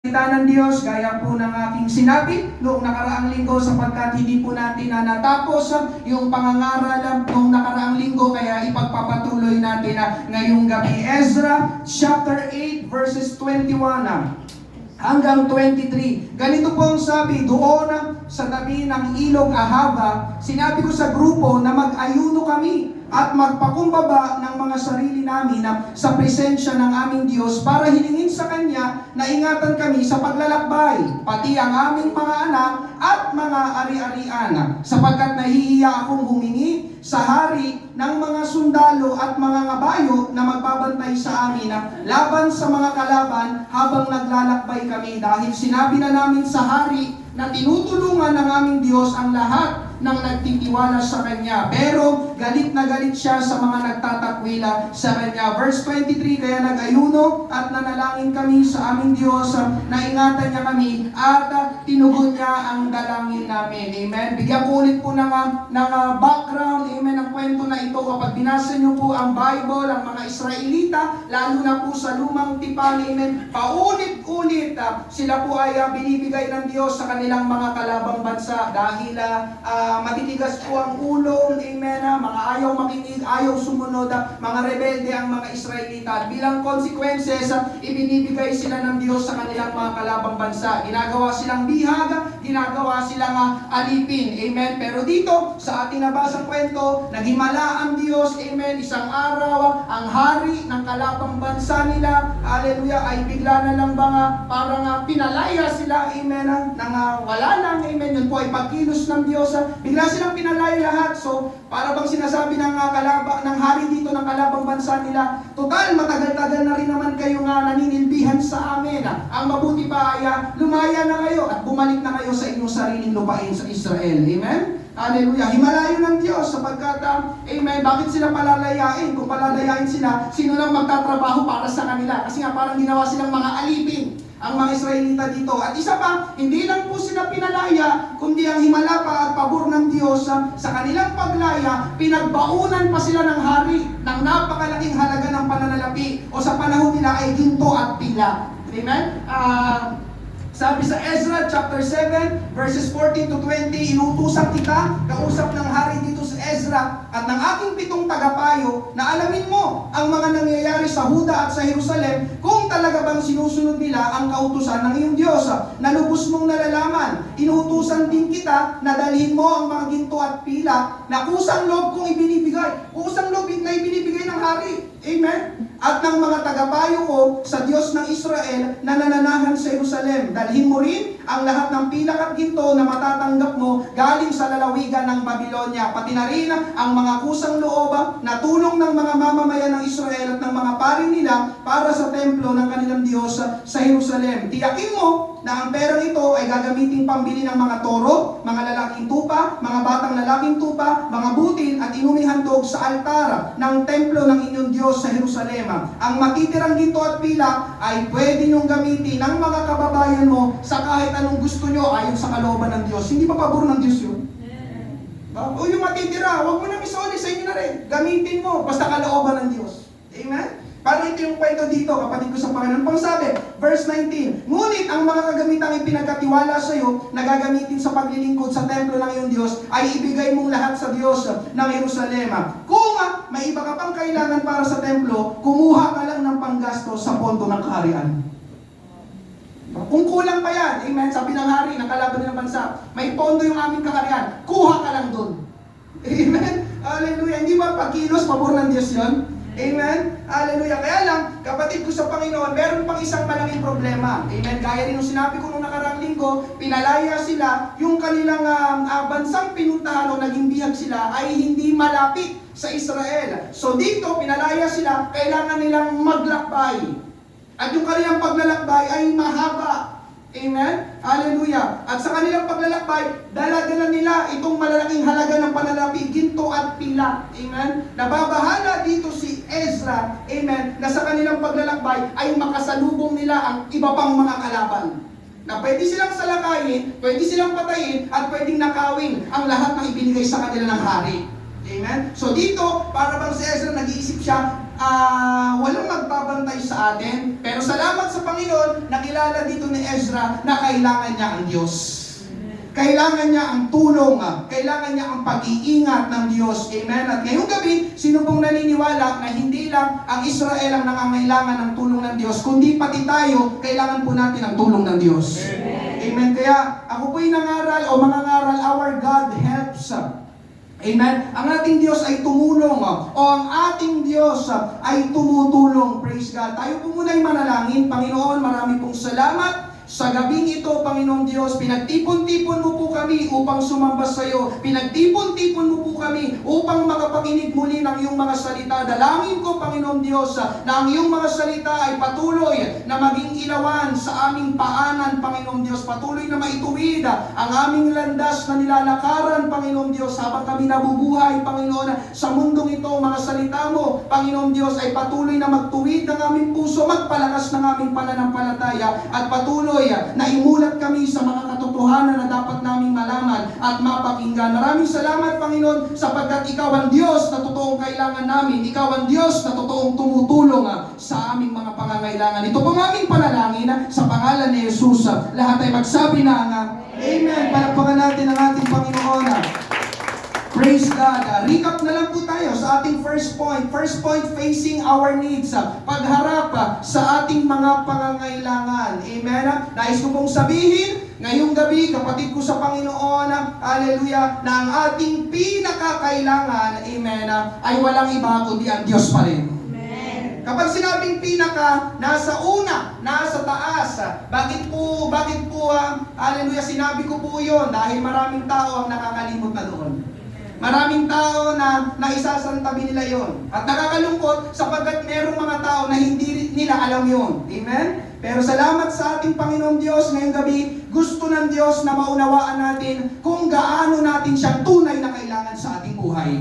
Ng Diyos, gaya po ng aking sinabi noong nakaraang linggo, sapagkat hindi po natin na natapos yung pangangaral noong nakaraang linggo, kaya ipagpapatuloy natin ngayong gabi. Ezra chapter 8 verses 21 hanggang 23. Ganito po ang sabi, doon sa tabi ng ilog Ahava, sinabi ko sa grupo na mag-ayuno kami at magpakumbaba ng mga sarili namin sa presensya ng aming Diyos para hilingin sa Kanya na ingatan kami sa paglalakbay, pati ang aming mga anak at mga ari-arian, sapagkat nahihiya akong humingi sa hari ng mga sundalo at mga ngabayo na magbabantay sa amin laban sa mga kalaban habang naglalakbay kami, dahil sinabi na namin sa hari na tinutulungan ng aming Diyos ang lahat ng nagtitiwala sa Kanya. Pero galit na galit siya sa mga nagtatakwila sa Kanya. Verse 23, kaya nag-ayuno at nanalangin kami sa aming Diyos na ingatan niya kami at tinugon niya ang dalangin namin. Amen. Bigyan ko ulit po ng background, amen, ng kwento na ito. Kapag binasa niyo po ang Bible, ang mga Israelita, lalo na po sa lumang tipan, amen, paulit-ulit sila po ay binibigay ng Diyos sa kanilang mga kalabang bansa dahil matitigas po ang ulo, amen, mga ayaw makinig, ayaw sumunod, mga rebelde ang mga Israelita. At bilang consequences, ibinibigay sila ng Diyos sa kanilang mga kalabang bansa. Ginagawa silang bihag, ginagawa silang alipin, amen. Pero dito, sa ating nabasang kwento, naghimala ang Diyos, amen. Isang araw, ang hari ng kalabang bansa nila, hallelujah, ay bigla na lang parang pinalaya sila, amen, nang wala lang, amen. Yun po ay pagkilos ng Diyos. Bigla silang pinalaya lahat. So, para bang sinasabi ng hari dito ng kalabang bansa nila, total, matagal-tagal na rin naman kayo naninilbihan sa amin. Ang mabuti pa ay lumaya na kayo at bumalik na kayo sa inyong sariling lupain sa Israel. Amen? Hallelujah. Himalayo ng Diyos sapagkat, amen, bakit sila palalayain? Kung palalayain sila, sino lang magtatrabaho para sa kanila? Kasi nga parang ginawa silang mga alipin ang mga Israelita dito. At isa pa, hindi lang po sila pinalaya, kundi ang himala pa at pabor ng Diyos sa kanilang paglaya, pinagbaunan pa sila ng hari ng napakalaking halaga ng pananalapi, o sa panahon nila ay ginto at pila. Amen? Sabi sa Ezra chapter 7 verses 14 to 20, inutusan kita, kausap ng hari dito sa Ezra at ng aking 7 tagapayo, na alamin mo ang mga nangyayari sa Huda at sa Jerusalem, kung talaga bang sinusunod nila ang kautusan ng iyong Diyos na lubos mong nalalaman. Inutusan din kita na dalhin mo ang mga ginto at pila na kusang loob kong ibinibigay. Kusang loob na ibinibigay ng hari. Amen? At ng mga tagapayo ko sa Diyos ng Israel na nananahan sa Jerusalem. Dalhin mo rin ang lahat ng pilak at ginto na matatanggap mo galing sa lalawigan ng Babylonia. Pati na rin ang mga kusang loob na tulong ng mga mamamayan ng Israel at ng mga pari nila para sa templo ng kanilang Diyos sa Jerusalem. Tiyakin mo na ang perang ito ay gagamitin pambili ng mga toro, mga lalaking tupa, mga batang lalaking tupa, mga butil at inuming handog sa altar ng templo ng inyong Diyos sa Jerusalem. Ang matitirang ginto at pila ay pwede niyong gamitin ng mga kababayan mo sa kahit anong gusto nyo ayon sa kalooban ng Diyos. Hindi pa pabor ng Diyos yun? O yung matitira, huwag mo nang isoli, sa inyo na rin. Gamitin mo, basta kalooban ng Diyos. Amen? Parang ito yung kwento dito, kapatid ko sa Panginoon. Pang sabi, verse 19, ngunit ang mga kagamitang ipinagkatiwala sa iyo na gagamitin sa paglilingkod sa templo ng iyong Diyos ay ibigay mong lahat sa Diyos ng Jerusalem. Kung may iba ka pang kailangan para sa templo, kumuha ka lang ng panggasto sa pondo ng kaharian. Kung kulang pa yan, amen, sabi ng hari, ng kalaban ng bansa, may pondo yung aming kaharian, kuha ka lang dun. Amen? Hallelujah. Hindi ba pagkilos, pabor ng Diyos yun? Amen? Hallelujah. Kaya lang, kapatid ko sa Panginoon, meron pang isang malaking problema. Amen? Gaya rin yung sinabi ko nung nakaraang linggo, pinalaya sila, yung kanilang bansang pinuntahan o naging bihag sila ay hindi malapit sa Israel. So dito, pinalaya sila, kailangan nilang maglakbay. At yung kanilang paglalakbay ay mahaba. Amen? Hallelujah. At sa kanilang paglalakbay, dala-dala nila itong malalaking halaga ng panalapi, ginto at pila. Amen? Nababahala dito si Ezra, amen, na sa kanilang paglalakbay ay makasalubong nila ang iba pang mga kalaban. Na pwede silang salakayin, pwede silang patayin, at pwedeng nakawin ang lahat ng ibinigay sa kanila ng hari. Amen? So dito, para bang si Ezra nag-iisip siya, walang magbabantay sa atin. Pero salamat sa Panginoon, nakilala dito ni Ezra na kailangan niya ang Diyos. Kailangan niya ang tulong, kailangan niya ang pag-iingat ng Diyos. Amen? At ngayong gabi, sino pong naniniwala na hindi lang ang Israel ang nangangailangan ng tulong ng Diyos, kundi pati tayo, kailangan po natin ang tulong ng Diyos. Amen? Kaya ako po'y nangaral o mangangaral, our God helps. Amen? Ang ating Diyos ay tumulong o ang ating Diyos ay tumutulong. Praise God. Tayo po muna'y manalangin. Panginoon, marami pong salamat. Sa gabing ito, Panginoong Diyos, pinagtipon-tipon mo po kami upang sumamba sa iyo. Pinagtipon-tipon mo po kami upang makapakinig muli ng iyong mga salita. Dalangin ko, Panginoong Diyos, na ang iyong mga salita ay patuloy na maging ilawan sa aming paanan, Panginoong Diyos. Patuloy na maituwid ang aming landas na nilalakaran, Panginoong Diyos, habang kami nabubuhay, Panginoon, sa mundong ito. Mga salita mo, Panginoong Diyos, ay patuloy na magtuwid ng aming puso, magpalakas ng aming pananampalataya, at patuloy na imulat kami sa mga katotohanan na dapat naming malaman at mapakinggan. Maraming salamat, Panginoon, sapagkat Ikaw ang Diyos na totoong kailangan namin. Ikaw ang Diyos na totoong tumutulong sa aming mga pangangailangan. Ito pong aming panalangin sa pangalan ni Jesus. Lahat ay magsabi na Amen. Palakpakan natin ang ating Panginoon. Praise God. Recap na lang po tayo sa ating first point. First point, facing our needs. Pagharap sa ating mga pangangailangan. Amen. Nais ko pong sabihin, ngayong gabi, kapatid ko sa Panginoon, hallelujah, na ang ating pinakakailangan, amen, ay walang iba kundi ang Diyos pa rin. Kapag sinabing pinaka, nasa una, nasa taas. Bakit po, hallelujah, sinabi ko po yun dahil maraming tao ang nakakalimot na doon. Maraming tao na naisasantabi nila yon. At nakakalungkot sapagkat merong mga tao na hindi nila alam yon. Amen? Pero salamat sa ating Panginoong Diyos ngayong gabi, gusto ng Diyos na maunawaan natin kung gaano natin siyang tunay na kailangan sa ating buhay.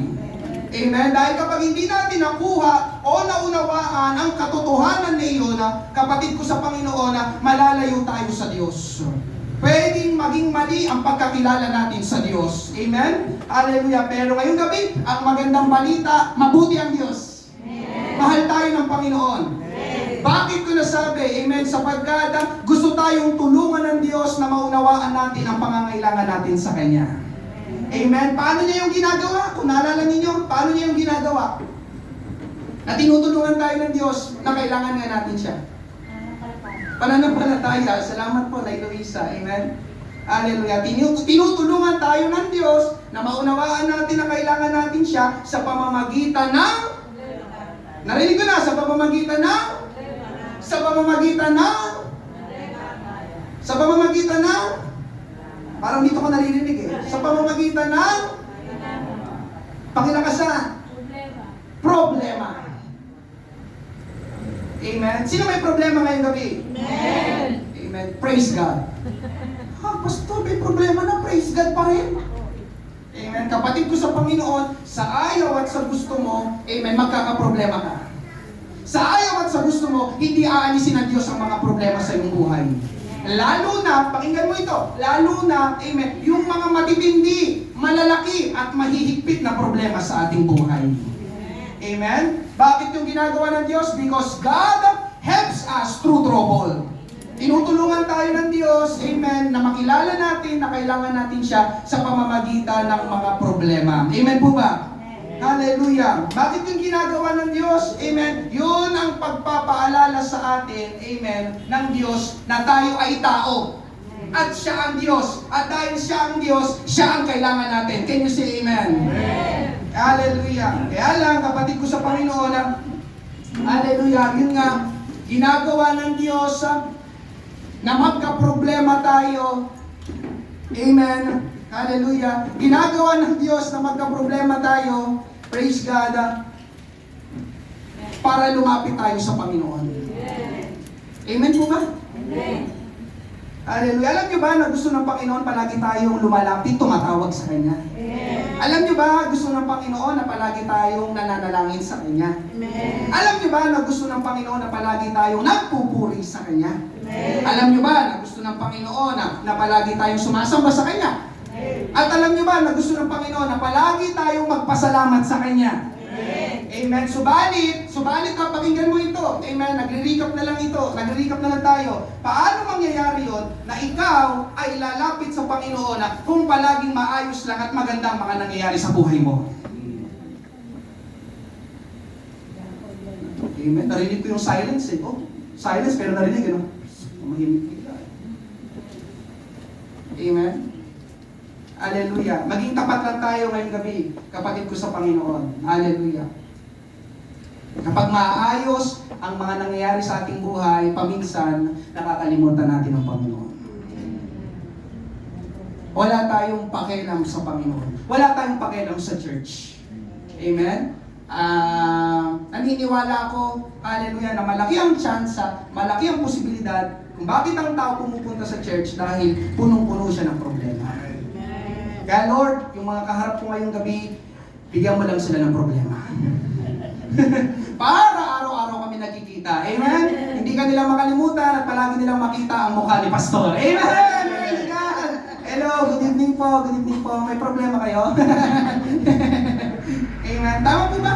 Amen? Dahil kapag hindi natin nakuha o naunawaan ang katotohanan na iyon, kapatid ko sa Panginoon, malalayo tayo sa Diyos. Pwedeng maging mali ang pagkakilala natin sa Diyos. Amen? Hallelujah. Pero ngayong gabi, ang magandang balita, mabuti ang Diyos. Amen. Mahal tayo ng Panginoon. Amen. Bakit ko nasabi? Amen? Sapagkat gusto tayong tulungan ng Diyos na maunawaan natin ang pangangailangan natin sa Kanya. Amen? Paano niya yung ginagawa? Kung naalala ninyo, paano niya yung ginagawa? Na tinutulungan tayo ng Diyos na kailangan nga natin siya. Pananampalataya. Salamat po, Nay Luisa. Amen? Hallelujah. Tinutulungan tayo ng Diyos na maunawaan natin na kailangan natin siya sa pamamagitan ng... Narinig ko na, sa pamamagitan ng... Sa pamamagitan ng... Sa pamamagitan ng... Parang dito ko naririnig eh. Sa pamamagitan ng... Pakilakasan. Problema. Amen. Sino may problema ngayong gabi? Amen. Amen. Praise God. Pastor, may problema na. Praise God pa rin. Amen. Kapatid ko sa Panginoon, sa ayaw at sa gusto mo, amen, magkakaproblema ka. Sa ayaw at sa gusto mo, hindi aalisin ng Diyos ang mga problema sa iyong buhay. Lalo na, pakinggan mo ito, lalo na, amen, yung mga matitindi, malalaki at mahihigpit na problema sa ating buhay. Amen? Bakit yung ginagawa ng Diyos? Because God helps us through trouble. Tinutulungan tayo ng Diyos, amen, na makilala natin na kailangan natin siya sa pamamagitan ng mga problema. Amen po ba? Amen. Hallelujah. Bakit yung ginagawa ng Diyos? Amen. Yun ang pagpapaalala sa atin, amen, ng Diyos na tayo ay tao. At siya ang Diyos. At dahil siya ang Diyos, siya ang kailangan natin. Can you say amen? Amen. Hallelujah. Kaya lang, kapatid ko sa Panginoon, hallelujah, yun nga, ginagawa ng Diyos na magka-problema tayo. Amen. Hallelujah. Ginagawa ng Diyos na magka-problema tayo. Praise God. Para lumapit tayo sa Panginoon. Amen po ba? Amen. Hallelujah. Alam niyo ba na gusto ng Panginoon palagi tayong lumalapit, tumatawag sa Kanya? Amen. Alam niyo ba gusto ng Panginoon na palagi tayong nananalangin sa Kanya? Amen. Alam niyo ba na gusto ng Panginoon na palagi tayong nagpupuri sa Kanya? Amen. Alam niyo ba na gusto ng Panginoon na palagi tayong sumasamba sa Kanya? Amen. At alam niyo ba na gusto ng Panginoon na palagi tayong magpasalamat sa Kanya? Amen. Amen. Subalit ha, pakinggan mo ito. Amen. Nagre-recap na lang ito. Nagre-recap na lang tayo. Paano mangyayari yon na ikaw ay lalapit sa Panginoon kung palaging maayos lang at maganda ang mga nangyayari sa buhay mo? Amen. Narinig ko yung silence eh. Oh, silence pero narinig ano? Mahimik bigla. Amen. Hallelujah. Maging tapat lang tayo ngayong gabi, kapatid ko sa Panginoon. Hallelujah. Kapag maayos ang mga nangyayari sa ating buhay, paminsan, nakakalimutan natin ang Panginoon. Wala tayong pakialam sa Panginoon. Wala tayong pakialam sa church. Amen? Naniniwala ako, hallelujah, na malaki ang tsansa, malaki ang posibilidad kung bakit ang tao pumupunta sa church dahil punong-puno siya ng problema. Kaya Lord, yung mga kaharap ko ngayong gabi, bigyan mo lang sila ng problema. Para araw-araw kami nagkikita. Amen? Hindi ka nila makalimutan at palagi nilang makita ang mukha ni Pastor. Amen! Praise God! Hello, good evening po, good evening po. May problema kayo? Amen. Tama po ba?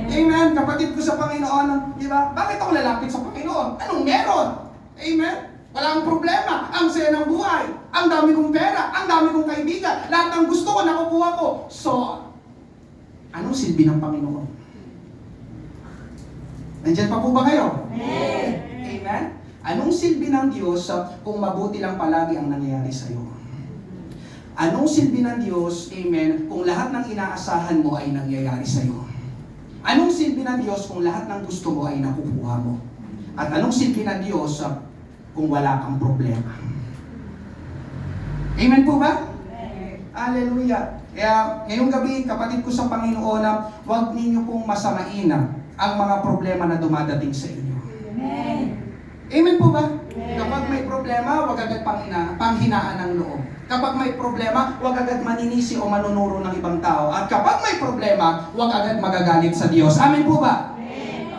Amen. Kapatid ko sa Panginoon, di ba? Bakit ako lalapit sa Panginoon? Anong meron? Amen. Walang problema. Ang saya ng buhay. Ang dami kong pera. Ang dami kong kaibigan. Lahat ng gusto ko, nakukuha ko. So, anong silbi ng Panginoon? Nandiyan pa po ba kayo? Amen. Anong silbi ng Diyos kung mabuti lang palagi ang nangyayari sa iyo? Anong silbi ng Diyos, amen, kung lahat ng inaasahan mo ay nangyayari sa iyo? Anong silbi ng Diyos kung lahat ng gusto mo ay nakukuha mo? At anong silbi ng Diyos kung wala kang problema? Amen po ba? Hallelujah. Kaya ngayong gabi, kapatid ko sa Panginoon, huwag ninyo pong masamain ang mga problema na dumadating sa inyo. Amen po ba? Kapag may problema, huwag agad panghinaan ng loob. Kapag may problema, huwag agad maninisi o manunuro ng ibang tao. At kapag may problema, huwag agad magagalit sa Diyos. Amen po ba?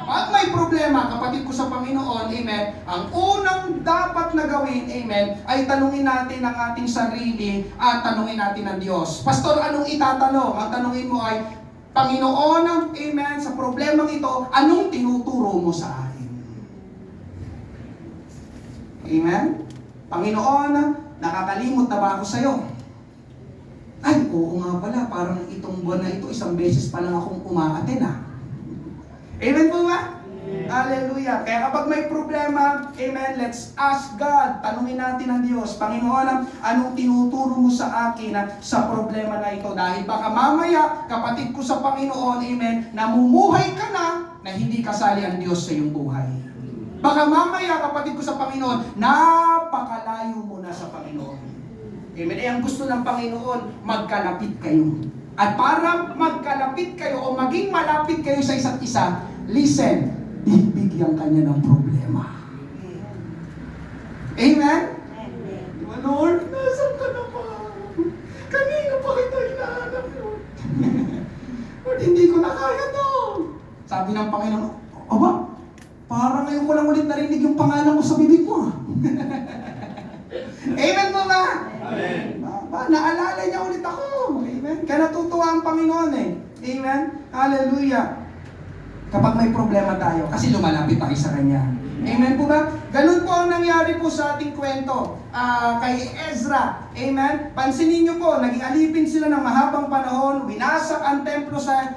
Kapag may problema, kapatid ko sa Panginoon, amen, ang unang dapat na gawin, amen, ay tanungin natin ang ating sarili at tanungin natin ang Diyos. Pastor, anong itatanong? Ang tanungin mo ay, Panginoon, amen, sa problemang ito, anong tinuturo mo sa akin? Amen? Panginoon, nakakalimot na ba ako sa'yo? Ay, oo nga pala, parang itong buwan na ito, isang beses pa lang akong umaaten Amen po ba? Hallelujah. Kaya kapag may problema, amen, let's ask God. Tanungin natin ang Diyos, Panginoon, anong tinuturo mo sa akin sa problema na ito? Dahil baka mamaya, kapatid ko sa Panginoon, amen, namumuhay ka na hindi kasali ang Diyos sa iyong buhay. Baka mamaya, kapatid ko sa Panginoon, napakalayo mo na sa Panginoon. Amen. Ang gusto ng Panginoon, magkalapit kayo. At para magkalapit kayo o maging malapit kayo sa isa't isa, listen, bibigyan ka niya ng problema. Amen? Diba, Lord, nasan ka na pa? Kanina pa kita hinahanap, Lord. Lord, hindi ko na kaya to. Sabi ng Panginoon, aba, parang ngayon ko lang ulit narinig yung pangalan ko sa bibig mo. Amen po ba? Amen. Naalala niya ulit ako. Amen. Kaya natutuwa ang Panginoon Amen. Hallelujah. Kapag may problema tayo, kasi lumalapit tayo sa Kanya. Amen po ba? Ganun po ang nangyari po sa ating kwento kay Ezra. Amen. Pansinin niyo po, naging alipin sila ng mahabang panahon, winasak ang templo sa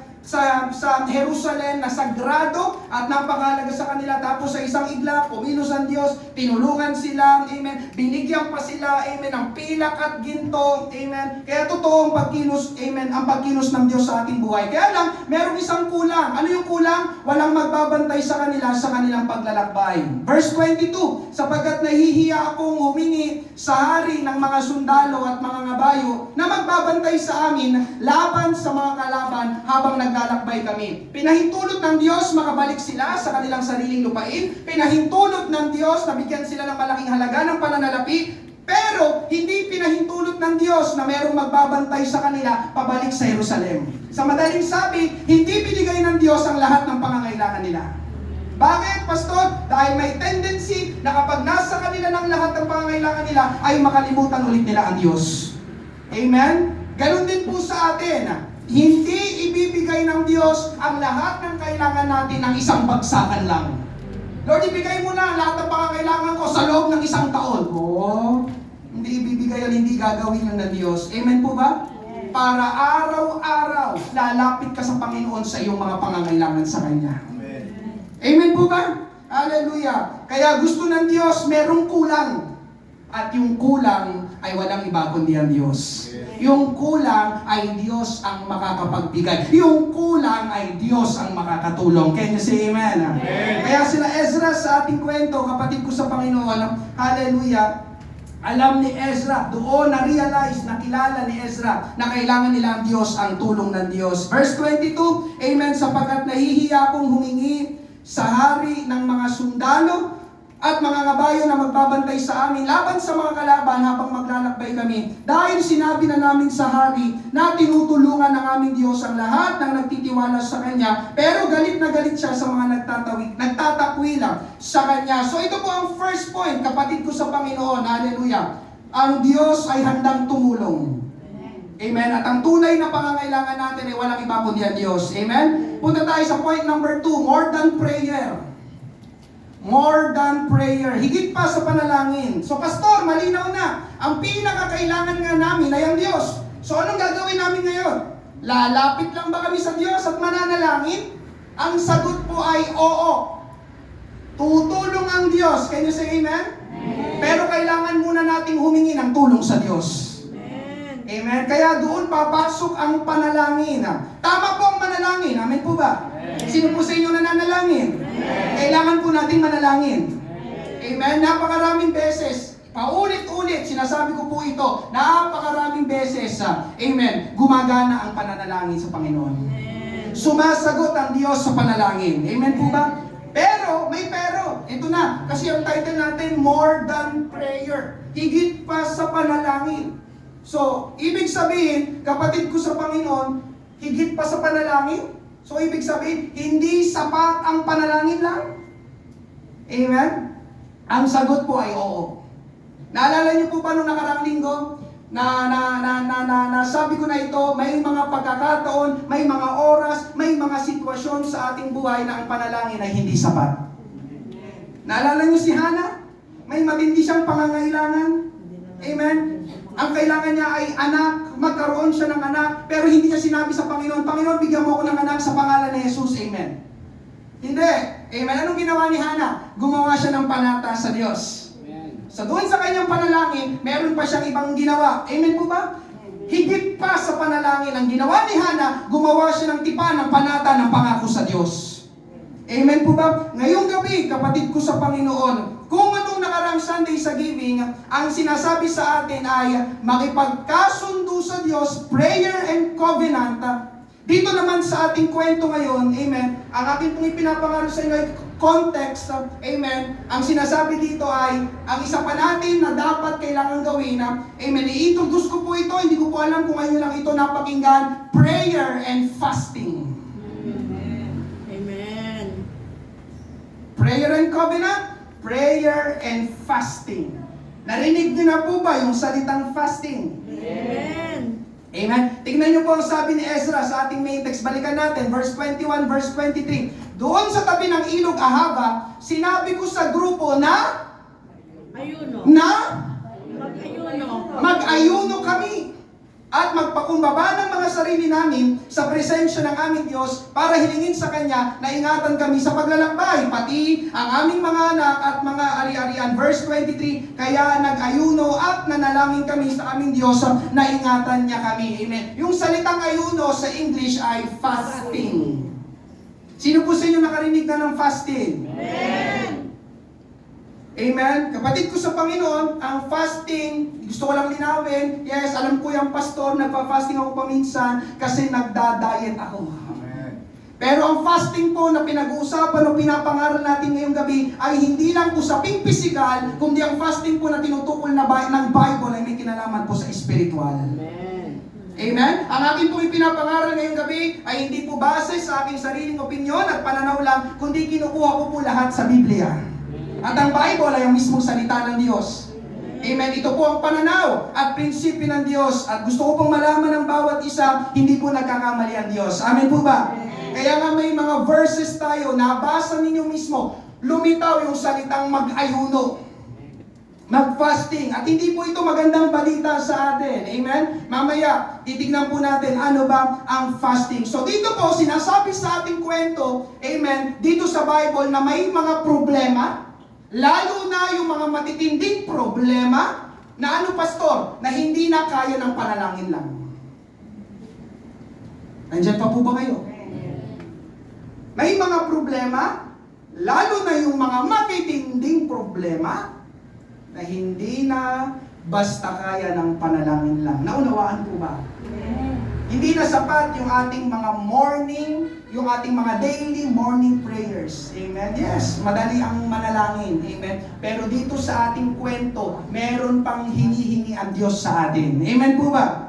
Jerusalem na sagrado at napakahalaga sa kanila. Tapos sa isang iglap, pumilos ang Diyos, tinulungan sila, amen, binigyan pa sila, amen, ng pilak at ginto, amen. Kaya totoo ang pagkilos, amen, ang pagkilos ng Diyos sa ating buhay. Kaya lang, merong isang kulang. Ano yung kulang? Walang magbabantay sa kanila sa kanilang paglalakbay. Verse 22, sapagkat nahihiya akong humingi sa hari ng mga sundalo at mga ngabayo na magbabantay sa amin laban sa mga kalaban habang naglalakbay kami. Pinahintulot ng Diyos makabalik sila sa kanilang sariling lupain. Pinahintulot ng Diyos na bigyan sila ng malaking halaga ng pananalapi. Pero hindi pinahintulot ng Diyos na merong magbabantay sa kanila pabalik sa Jerusalem. Sa madaling sabi, hindi binigay ng Diyos ang lahat ng pangangailangan nila. Bakit, Pastor? Dahil may tendency na kapag nasa kanila ng lahat ng pangangailangan nila, ay makalimutan ulit nila ang Diyos. Amen? Ganon din po sa atin. Hindi ibibigay ng Diyos ang lahat ng kailangan natin ng isang bagsakan lang. Lord, ibigay mo na lahat ng pangangailangan ko sa loob ng isang taon. Hindi ibibigay yan, hindi gagawin yun ng Diyos. Amen po ba? Para araw-araw lalapit ka sa Panginoon sa iyong mga pangangailangan sa Kanya. Amen po ba? Hallelujah. Kaya gusto ng Diyos, merong kulang. At yung kulang ay walang iba kundi ang Diyos. Yung kulang ay Diyos ang makakapagbigay. Yung kulang ay Diyos ang makakatulong. Can you say amen? Amen. Kaya sila Ezra sa ating kwento, kapatid ko sa Panginoon, hallelujah, alam ni Ezra, doon na-realize, nakilala ni Ezra na kailangan nila ang Diyos, ang tulong ng Diyos. Verse 22, amen, sapagkat nahihiya akong humingi sa hari ng mga sundalo at mga ngabayo na magbabantay sa amin laban sa mga kalaban habang maglalakbay kami. Dahil sinabi na namin sa hari na tinutulungan ng aming Diyos ang lahat ng nagtitiwala sa Kanya, pero galit na galit siya sa mga nagtatakwila sa Kanya. So ito po ang first point, kapatid ko sa Panginoon, hallelujah. Ang Diyos ay handang tumulong. Amen. At ang tunay na pangangailangan natin ay walang iba kundi ang Diyos. Amen. Punta tayo sa point number 2, more than prayer. More than prayer. Higit pa sa panalangin. So pastor, malinaw na. Ang pinakakailangan nga namin ay ang Diyos. So anong gagawin namin ngayon? Lalapit lang ba kami sa Diyos at mananalangin? Ang sagot po ay oo. Tutulong ang Diyos. Can you say amen? Amen. Pero kailangan muna nating humingi ng tulong sa Diyos. Amen. Kaya doon papasok ang panalangin. Tama po ang manalangin. Amen po ba? Amen. Sino po sa inyo nananalangin? Amen. Kailangan po nating manalangin. Amen. Napakaraming beses, paulit-ulit, sinasabi ko po ito, napakaraming beses, amen, gumagana ang pananalangin sa Panginoon. Amen. Sumasagot ang Diyos sa panalangin. Amen po ba? Pero, may pero. Ito na. Kasi ang title natin, more than prayer. Higit pa sa panalangin. So, ibig sabihin, kapatid ko sa Panginoon, higit pa sa panalangin. So, ibig sabihin, hindi sapat ang panalangin lang. Amen? Ang sagot po ay oo. Naalala niyo po ba nung nakaraang linggo? Sabi ko na ito, may mga pagkakataon, may mga oras, may mga sitwasyon sa ating buhay na ang panalangin ay hindi sapat. Naalala niyo si Hannah? May matindi siyang pangangailangan. Amen? Ang kailangan niya ay anak, magkaroon siya ng anak, pero hindi niya sinabi sa Panginoon, Panginoon, bigyan mo ako ng anak sa pangalan ni Jesus. Amen. Hindi. Amen. Anong ginawa ni Hannah? Gumawa siya ng panata sa Diyos. Amen. So doon sa kanyang panalangin, meron pa siyang ibang ginawa. Amen po ba? Higit pa sa panalangin, ang ginawa ni Hannah, gumawa siya ng tipan, ng panata, ng pangako sa Diyos. Amen po ba? Ngayong gabi, kapatid ko sa Panginoon, kung anong nakaraang Sunday sa giving, ang sinasabi sa atin ay makipagkasundo sa Diyos, prayer and covenant. Dito naman sa ating kwento ngayon, amen, ang akin pong ipinapangalo sa inyo ay context, amen, ang sinasabi dito ay, ang isa pa natin na dapat kailangan gawin, amen, i-introduce ko po ito, hindi ko po alam kung ngayon lang ito napakinggan, prayer and fasting. Prayer and covenant, prayer and fasting. Narinig niyo na po ba yung salitang fasting? Amen. Amen. Tingnan niyo po ang sabi ni Ezra sa ating main text. Balikan natin, verse 21, verse 23. Doon sa tabi ng ilog Ahava, sinabi ko sa grupo na mag-ayuno kami at magpakumbaba ng mga sarili namin sa presensya ng aming Diyos para hilingin sa Kanya na ingatan kami sa paglalakbay, pati ang aming mga anak at mga ari-arian. Verse 23, kaya nag-ayuno at nanalangin kami sa aming Diyos na ingatan niya kami. Amen. Yung salitang ayuno sa English ay fasting. Sino po sa inyo nakarinig na ng fasting? Amen. Amen. Kapatid ko sa Panginoon, ang fasting, gusto ko lang linawin, yes, alam ko yung pastor, nagpa-fasting ako paminsan kasi nagda-diet ako. Amen. Pero ang fasting po na pinag-uusapan o pinapangaral natin ngayong gabi ay hindi lang usaping physical, kundi ang fasting po na tinutukol na ng Bible ay may kinalaman po sa spiritual. Amen. Amen? Ang akin po ipinapangaral ngayong gabi ay hindi po base sa aking sariling opinyon at pananaw lang, kundi kinukuha ko po lahat sa Biblia. At ang Bible ay ang mismong salita ng Diyos. Amen. Ito po ang pananaw at prinsipyo ng Diyos. At gusto ko pong malaman ng bawat isa, hindi po nagkakamali ang Diyos. Amen po ba? Kaya nga may mga verses tayo, nabasa ninyo mismo, lumitaw yung salitang mag-ayuno, mag-fasting. At hindi po ito magandang balita sa atin. Amen? Mamaya, titignan po natin ano ba ang fasting. So dito po, sinasabi sa ating kwento, amen, dito sa Bible na may mga problema, lalo na yung mga matitinding problema na ano, pastor, na hindi na kaya ng panalangin lang. Nandiyan pa po ba kayo? May mga problema, lalo na yung mga matitinding problema na hindi na basta kaya ng panalangin lang. Naunawaan po ba? Hindi na sapat yung ating mga yung ating mga daily morning prayers. Amen? Yes, madali ang manalangin. Amen? Pero dito sa ating kwento, meron pang hinihingi ang Diyos sa atin. Amen po ba?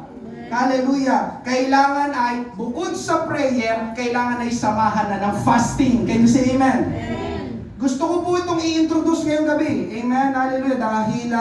Hallelujah! Kailangan ay, bukod sa prayer, kailangan ay samahan na ng fasting. Can you say amen? Gusto ko po itong i-introduce ngayong gabi. Amen? Hallelujah! Dahil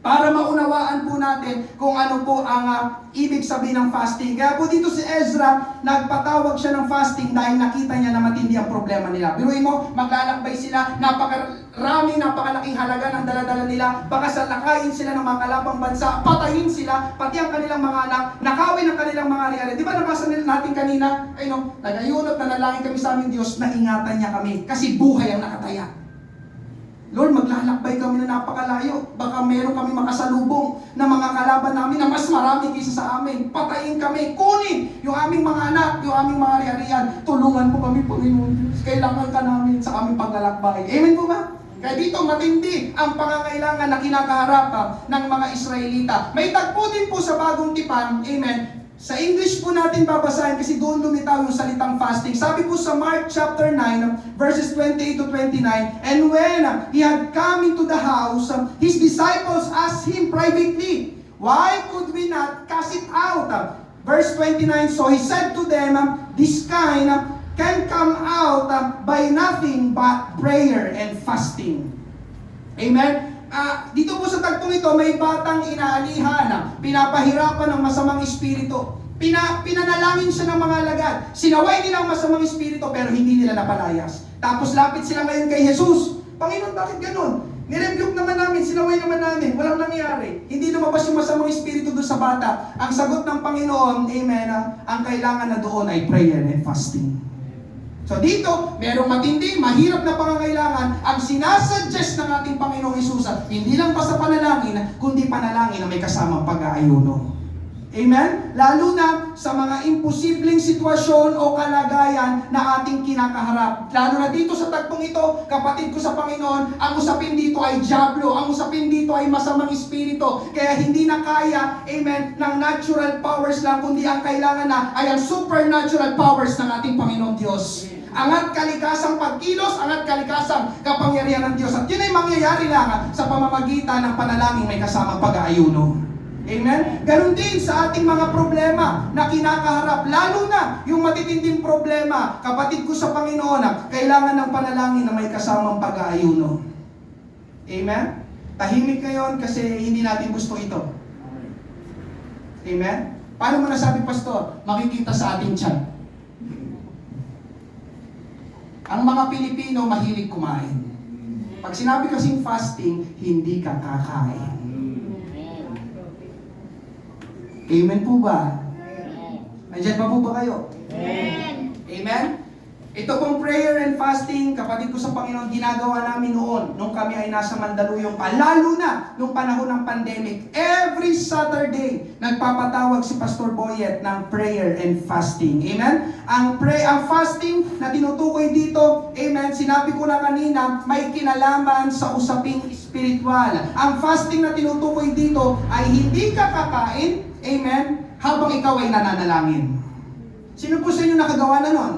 para maunawaan po natin kung ano po ang ibig sabihin ng fasting. Kaya po dito si Ezra, nagpatawag siya ng fasting dahil nakita niya na matindi ang problema nila. Biruin mo, maglalakbay sila, napakalaking halaga ng daladala nila, baka salakayin sila ng mga kalabang bansa, patayin sila, pati ang kanilang mga anak, nakawin ang kanilang mga ari-ari. Di ba nabasa natin kanina, nag-ayunot, nanalangin kami sa aming Diyos na ingatan niya kami kasi buhay ang nakataya. Lord, maglalakbay kami na napakalayo. Baka meron kami makasalubong na mga kalaban namin na mas marami kaysa sa amin. Patayin kami, kunin yung aming mga anak, yung aming mga ari-arian. Tulungan po kami, Panginoon Diyos. Kailangan ka namin sa aming paglalakbay. Amen po ba? Kaya dito matindi ang pangangailangan na kinakaharap ng mga Israelita. May tagpo din po sa Bagong Tipan, amen. Sa English po natin babasahin kasi doon lumitaw yung salitang fasting. Sabi po sa Mark chapter 9, verses 28 to 29, and when he had come into the house, his disciples asked him privately, why could we not cast it out? Verse 29, so he said to them, this kind can come out by nothing but prayer and fasting. Amen? Dito po sa tagpong ito, may batang inaalihan, pinapahirapan ng masamang espiritu. Pinanalangin siya ng mga alagad. Sinaway nila ang masamang espiritu pero hindi nila napalayas. Tapos lapit sila ngayon kay Jesus. Panginoon, bakit ganun? Nirebuke naman namin, sinaway naman namin, walang nangyari. Hindi lumabas yung masamang espiritu doon sa bata. Ang sagot ng Panginoon, amen, ang kailangan na doon ay prayer and fasting. So dito, merong matindi, mahirap na pangangailangan. Ang sinasuggest ng ating Panginoong Hesus, hindi lang basta panalangin, kundi panalangin na may kasamang pag-aayuno. Amen? Lalo na sa mga imposibleng sitwasyon o kalagayan na ating kinakaharap. Lalo na dito sa tagpong ito, kapatid ko sa Panginoon, ang usapin dito ay diablo, ang usapin dito ay masamang espiritu. Kaya hindi na kaya, amen, ng natural powers lang, kundi ang kailangan na ay ang supernatural powers ng ating Panginoon Diyos. Angat kalikasang pagkilos, angat kalikasang kapangyarihan ng Diyos. At yun ay mangyayari lang sa pamamagitan ng panalangin may kasamang pag-aayuno. Amen? Ganon din sa ating mga problema na kinakaharap. Lalo na yung matitinding problema, kapatid ko sa Panginoon, kailangan ng panalangin na may kasamang pag-aayuno. Amen? Tahimik ngayon kasi hindi natin gusto ito. Amen? Paano mo nasabi, Pastor? Makikita sa ating chat. Ang mga Pilipino mahilig kumain. Pag sinabi kasing fasting, hindi ka kakain. Amen po ba? Nandiyan pa po ba kayo? Amen? Ito pong prayer and fasting, kapatid ko sa Panginoon, ginagawa namin noon, nung kami ay nasa Mandaluyong pa, lalo na nung panahon ng pandemic. Every Saturday, nagpapatawag si Pastor Boyet ng prayer and fasting. Amen? Ang fasting na tinutukoy dito, amen, sinabi ko na kanina, may kinalaman sa usaping spiritual. Ang fasting na tinutukoy dito ay hindi ka kakain, amen, habang ikaw ay nananalangin. Sino po sa inyo nakagawa na nun?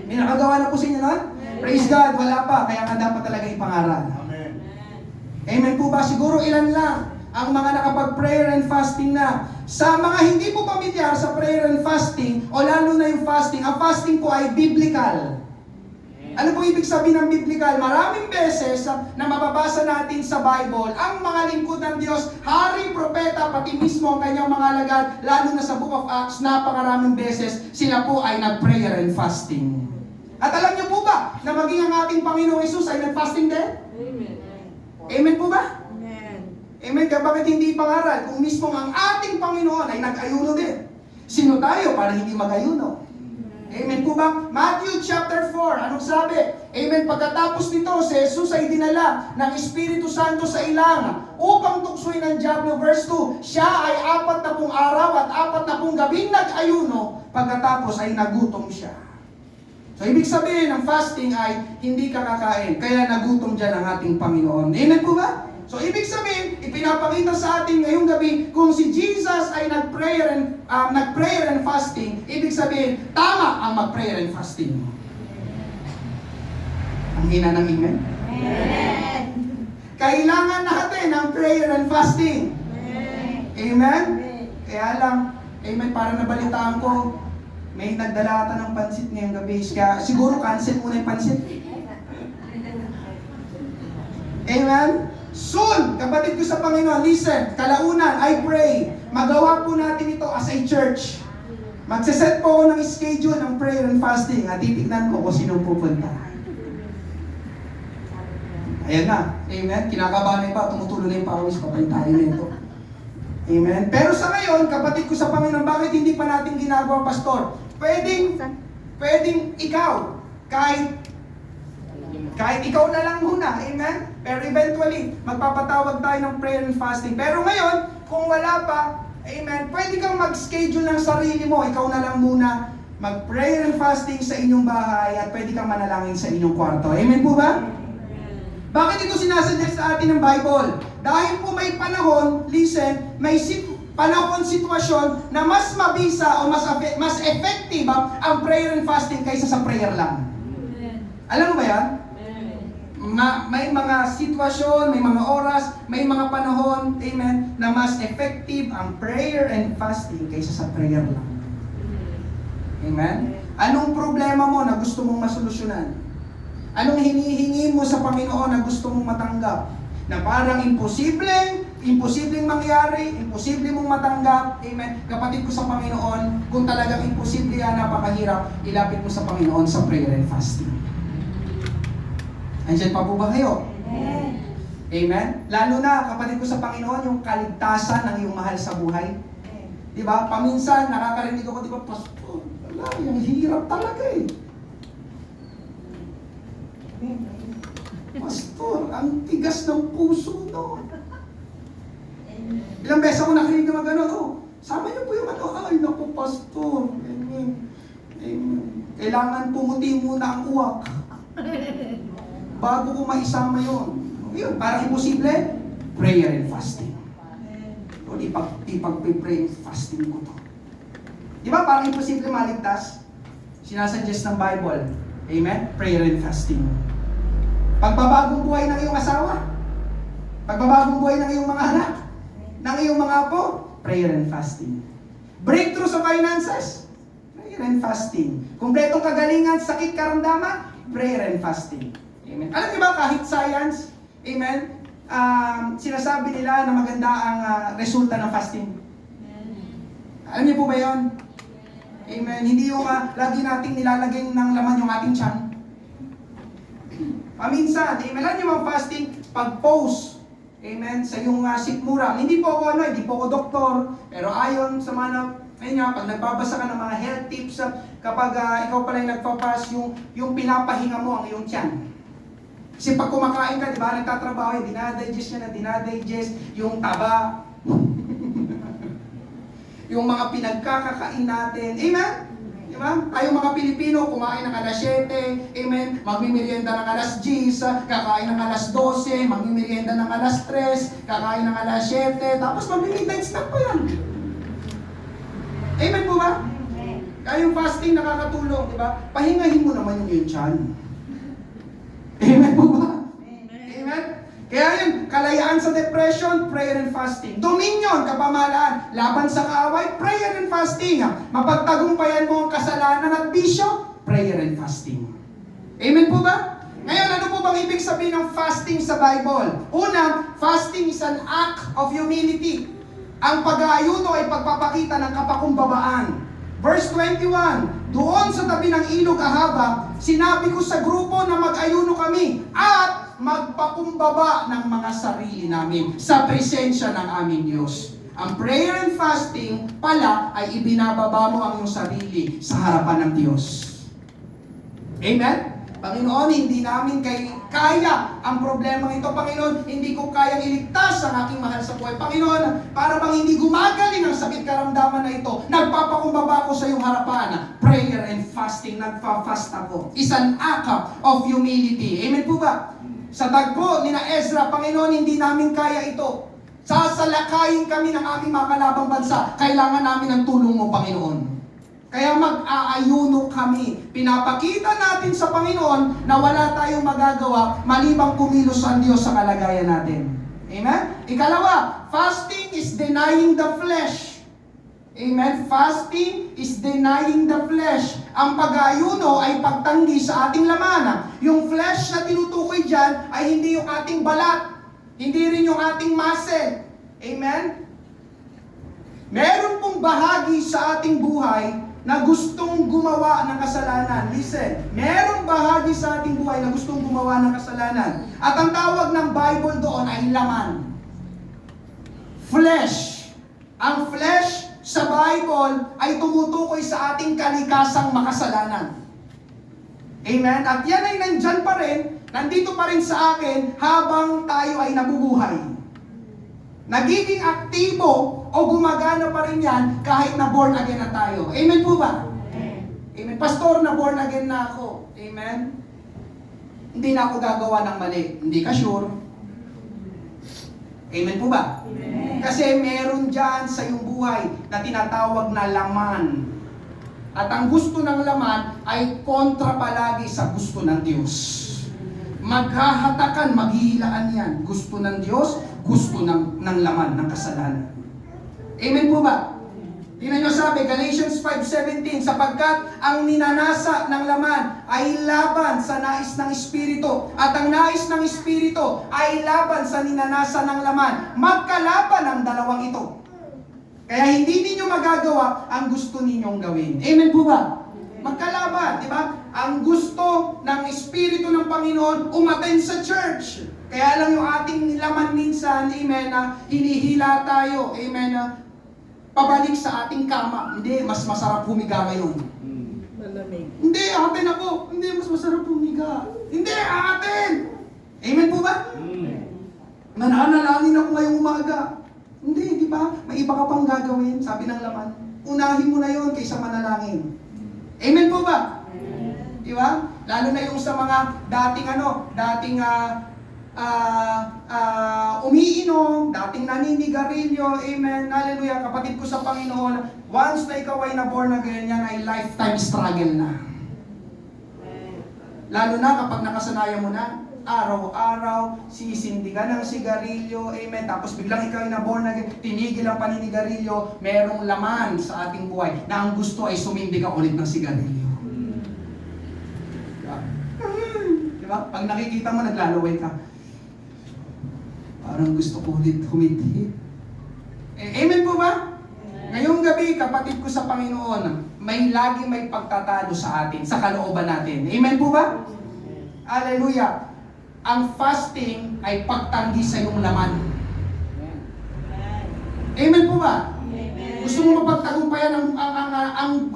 May nakagawa na po sa inyo nun? Praise God, wala pa, kaya nga dapat talaga ipangaral. Amen po ba? Siguro ilan lang ang mga nakapag-prayer and fasting na. Sa mga hindi po pamilyar sa prayer and fasting, o lalo na yung fasting, ang fasting po ay biblical. Ano po ibig sabihin ng biblical? Maraming beses na mababasa natin sa Bible, ang mga lingkod ng Diyos, hari, propeta, pati mismo ang kanyang mga alagad, lalo na sa Book of Acts, napakaraming beses, sila po ay nag-prayer and fasting. At alam niyo po ba, na maging ang ating Panginoong Jesus ay nag-fasting din? Amen. Amen po ba? Amen. Amen. Kaya bakit hindi pangaral? Kung mismo ang ating Panginoon ay nag-ayuno din. Sino tayo para hindi mag-ayuno? Amen po ba? Matthew chapter 4, anong sabi? Amen. Pagkatapos nito, si Jesus ay dinala ng Espiritu Santo sa ilang upang tuksoy ng diablo. Verse 2, siya ay 40 araw at 40 gabing nag-ayuno, pagkatapos ay nagutom siya. So, ibig sabihin, ang fasting ay hindi ka kakain, kaya nagutom dyan ang ating Panginoon. Amen po ba? So, ibig sabihin, ipinapakita sa atin ngayong gabi, kung si Jesus ay nag-prayer and fasting, ibig sabihin, tama ang mag-prayer and fasting. Ang hina ng amen? Amen. Kailangan natin ang prayer and fasting. Amen? Kaya lang, amen, para nabalitaan ko, may nagdala ata ng pansit ngayong gabi. Kaya siguro cancel muna yung pansit. Amen? Soon, kapatid ko sa Panginoon, listen, kalaunan, I pray, magawa po natin ito as a church. Magsiset po ako ng schedule ng prayer and fasting at titignan ko kung sino pupunta. Ayan na, amen? Kinakabahan na iba, tumutulo na yung pawis, papay tayo na ito. Amen? Pero sa ngayon, kapatid ko sa Panginoon, bakit hindi pa natin ginagawa, Pastor? Pwedeng ikaw, kahit ikaw na lang muna, amen? Pero eventually, magpapatawag tayo ng prayer and fasting. Pero ngayon, kung wala pa, amen, pwede kang mag-schedule ng sarili mo. Ikaw na lang muna mag-prayer and fasting sa inyong bahay at pwede kang manalangin sa inyong kwarto. Amen po ba? Bakit ito sinasuggest sa atin ng Bible? Dahil po may panahon, listen, may panahon, sitwasyon na mas mabisa o mas effective ang prayer and fasting kaysa sa prayer lang. Alam mo ba yan? May mga sitwasyon, may mga oras, may mga panahon, amen, na mas effective ang prayer and fasting kaysa sa prayer lang. Amen? Anong problema mo na gusto mong masolusyonan? Anong hinihingi mo sa Panginoon na gusto mong matanggap? Na parang imposibleng mangyari, imposible mong matanggap, amen? Kapatid ko sa Panginoon, kung talagang imposible yan, napakahirap, ilapit mo sa Panginoon sa prayer and fasting. Andiyan pa po ba kayo? Amen. Amen? Lalo na, kapatid ko sa Panginoon, yung kaligtasan ng iyong mahal sa buhay. Di ba? Paminsan, nakakarinig ako, di ba, Pastor, wala, yung hirap talaga eh. Pastor, ang tigas ng puso noon. Ilang beses ako nakinig naman gano'n, sama niyo po yung ay naku, Pastor. Amen. Amen. Kailangan pumuti muna ang uwak. Bago ko maisama yun. Yun, parang imposible, prayer and fasting. O ipag-pray and fasting ko to. Di ba parang imposible maligtas? Sinasuggest ng Bible. Amen? Prayer and fasting. Pagbabagong buhay ng iyong asawa, pagbabagong buhay ng iyong mga anak, ng iyong mga apo, prayer and fasting. Breakthrough sa finances, prayer and fasting. Kumpletong kagalingan, sakit, karamdaman, prayer and fasting. Amen. Alam niyo ba kahit science, amen, sinasabi nila na maganda ang resulta ng fasting. Alam niyo po ba yun? Amen. Hindi yung lagi nating nilalagay ng laman yung ating tiyan. Paminsan, amen. Alam niyo mga fasting, pag-post, amen, sa yung sikmura. Hindi po ako hindi po ako doktor, pero ayon sa mga ayun nga, pag nagbabasa ka ng mga health tips, kapag ikaw pala yung nagpapas, yung pinapahinga mo ang iyong tiyan. Kasi pag kumakain ka, di ba, nagtatrabaho, dinadigest niya na dinadigest, yung taba, yung mga pinagkakakain natin. Amen? Di ba? Tayong mga Pilipino, kumain ng alas 7, amen, magmimerienda ng alas 10, kakain ng alas 12, magmimerienda ng alas 3, kakain ng alas 7, tapos magmi-midnight snack pa yan. Amen po ba? Kaya yung fasting nakakatulong, di ba? Pahingahin mo naman yung iyong tiyan. Amen po ba? Amen? Kaya yun, kalayaan sa depression, prayer and fasting. Dominion, kapamahalaan, laban sa kaaway, prayer and fasting. Mapagtagumpayan mo ang kasalanan at bisyo, prayer and fasting. Amen po ba? Ngayon, ano po bang ibig sabihin ng fasting sa Bible? Una, fasting is an act of humility. Ang pag-aayuno ay pagpapakita ng kapakumbabaan. Verse 21, doon sa tabi ng ilog Ahava, sinabi ko sa grupo na mag-ayuno kami at magpakumbaba ng mga sarili namin sa presensya ng aming Diyos. Ang prayer and fasting pala ay ibinababa mo ang iyong sarili sa harapan ng Diyos. Amen? Panginoon, hindi namin kaya ang problema ito. Panginoon, hindi ko kayang iligtas ang aking mahal sa buhay. Panginoon, para bang hindi gumagaling ang sakit karamdaman na ito, nagpapakumbaba ko sa iyong harapan. Prayer and fasting, nagpa-fast ako. Is an act of humility. Amen po ba? Sa tagpo ni na Ezra, Panginoon, hindi namin kaya ito. Sasalakayin kami ng aming mga kalabang bansa. Kailangan namin ng tulong mo, Panginoon. Kaya mag-aayuno kami. Pinapakita natin sa Panginoon na wala tayong magagawa malibang kumilos ang Diyos sa kalagayan natin. Amen? Ikalawa, fasting is denying the flesh. Amen? Fasting is denying the flesh. Ang pag-aayuno ay pagtanggi sa ating laman. Yung flesh na tinutukoy dyan ay hindi yung ating balat. Hindi rin yung ating muscle. Amen? Meron pong bahagi sa ating buhay na gustong gumawa ng kasalanan. Listen, merong bahagi sa ating buhay na gustong gumawa ng kasalanan. At ang tawag ng Bible doon ay laman. Flesh. Ang flesh sa Bible ay tumutukoy sa ating kalikasang makasalanan. Amen? At yan ay nandyan pa rin, nandito pa rin sa akin habang tayo ay nabubuhay. Nagiging aktibo o gumagana pa rin yan kahit na born again na tayo. Amen po ba? Amen. Pastor, na born again na ako. Amen? Hindi na ako gagawa ng mali. Hindi ka sure? Amen po ba? Amen. Kasi meron dyan sa iyong buhay na tinatawag na laman. At ang gusto ng laman ay kontra palagi sa gusto ng Diyos. Maghahatakan, maghihilaan yan. Gusto ng Diyos, gusto ng laman, ng kasalanan. Amen po ba? Tingnan nyo sabi, Galatians 5:17, sapagkat ang ninanasa ng laman ay laban sa nais ng Espiritu, at ang nais ng Espiritu ay laban sa ninanasa ng laman. Magkalaban ang dalawang ito. Kaya hindi ninyo magagawa ang gusto ninyong gawin. Amen po ba? Magkalaban, di ba? Ang gusto ng Espiritu ng Panginoon umattend sa church. Kaya lang yung ating laman minsan, amen, na hinihila tayo, amen, na pabalik sa ating kama. Hindi, mas masarap humiga ngayon. Malamig. Hindi, atin ako. Hindi, mas masarap humiga. Hindi, atin! Amen po ba? Mananalangin ako ngayong umaga. Hindi, di ba? May iba ka pang gagawin, sabi ng laman. Unahin mo na yon kaysa manalangin. Amen po ba? Di ba? Lalo na yung sa mga dating umiinom, dating naninigarilyo, amen, hallelujah, kapatid ko sa Panginoon, once na ikaw ay na-born again, yan ay lifetime struggle na. Lalo na kapag nakasanayan mo na, araw-araw, sisindigan ng sigarilyo, amen, tapos biglang ikaw ay na-born again, tinigil ang paninigarilyo, merong laman sa ating buhay, na ang gusto ay sumindi ka ulit ng sigarilyo. Diba? Pag nakikita mo, naglalaway ka. Parang gusto ko ulit humiti. Amen po ba? Ngayong gabi, kapatid ko sa Panginoon, may pagtatalo sa atin, sa kalooban natin. Amen po ba? Hallelujah. Ang fasting ay pagtanggi sa iyong laman. Amen po ba? Gusto mo mapagtagumpayan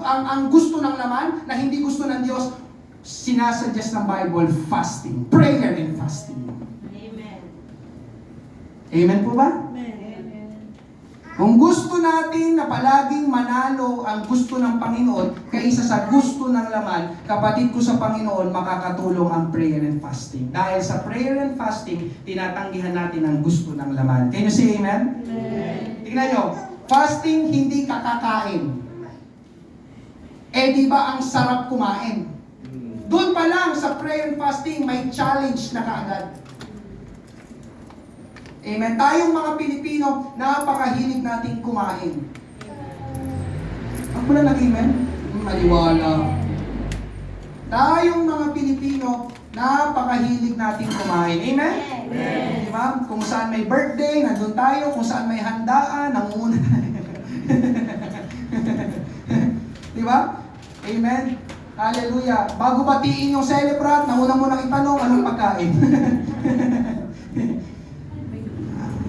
ang gusto ng laman na hindi gusto ng Diyos? Sinasuggest ng Bible, fasting. Prayer and fasting. Amen. Amen po ba? Amen. Kung gusto natin na palaging manalo ang gusto ng Panginoon kaysa sa gusto ng laman, kapatid ko sa Panginoon, makakatulong ang prayer and fasting. Dahil sa prayer and fasting, tinatanggihan natin ang gusto ng laman. Can you say amen? Amen. Tingnan nyo, fasting hindi kakakain. Di ba ang sarap kumain? Doon pa lang sa prayer and fasting, may challenge na kaagad. Amen. Tayong mga Pilipino, napakahilig nating kumain. Ako lang nag-amen? Maliwala. Tayong mga Pilipino, napakahilig natin kumain. Amen? Amen. Di ba? Kung saan may birthday, nandun tayo. Kung saan may handaan, nanguna. Di ba? Amen? Hallelujah. Bago batiin yung celebrant, nauna mo nang itanong anong pagkain.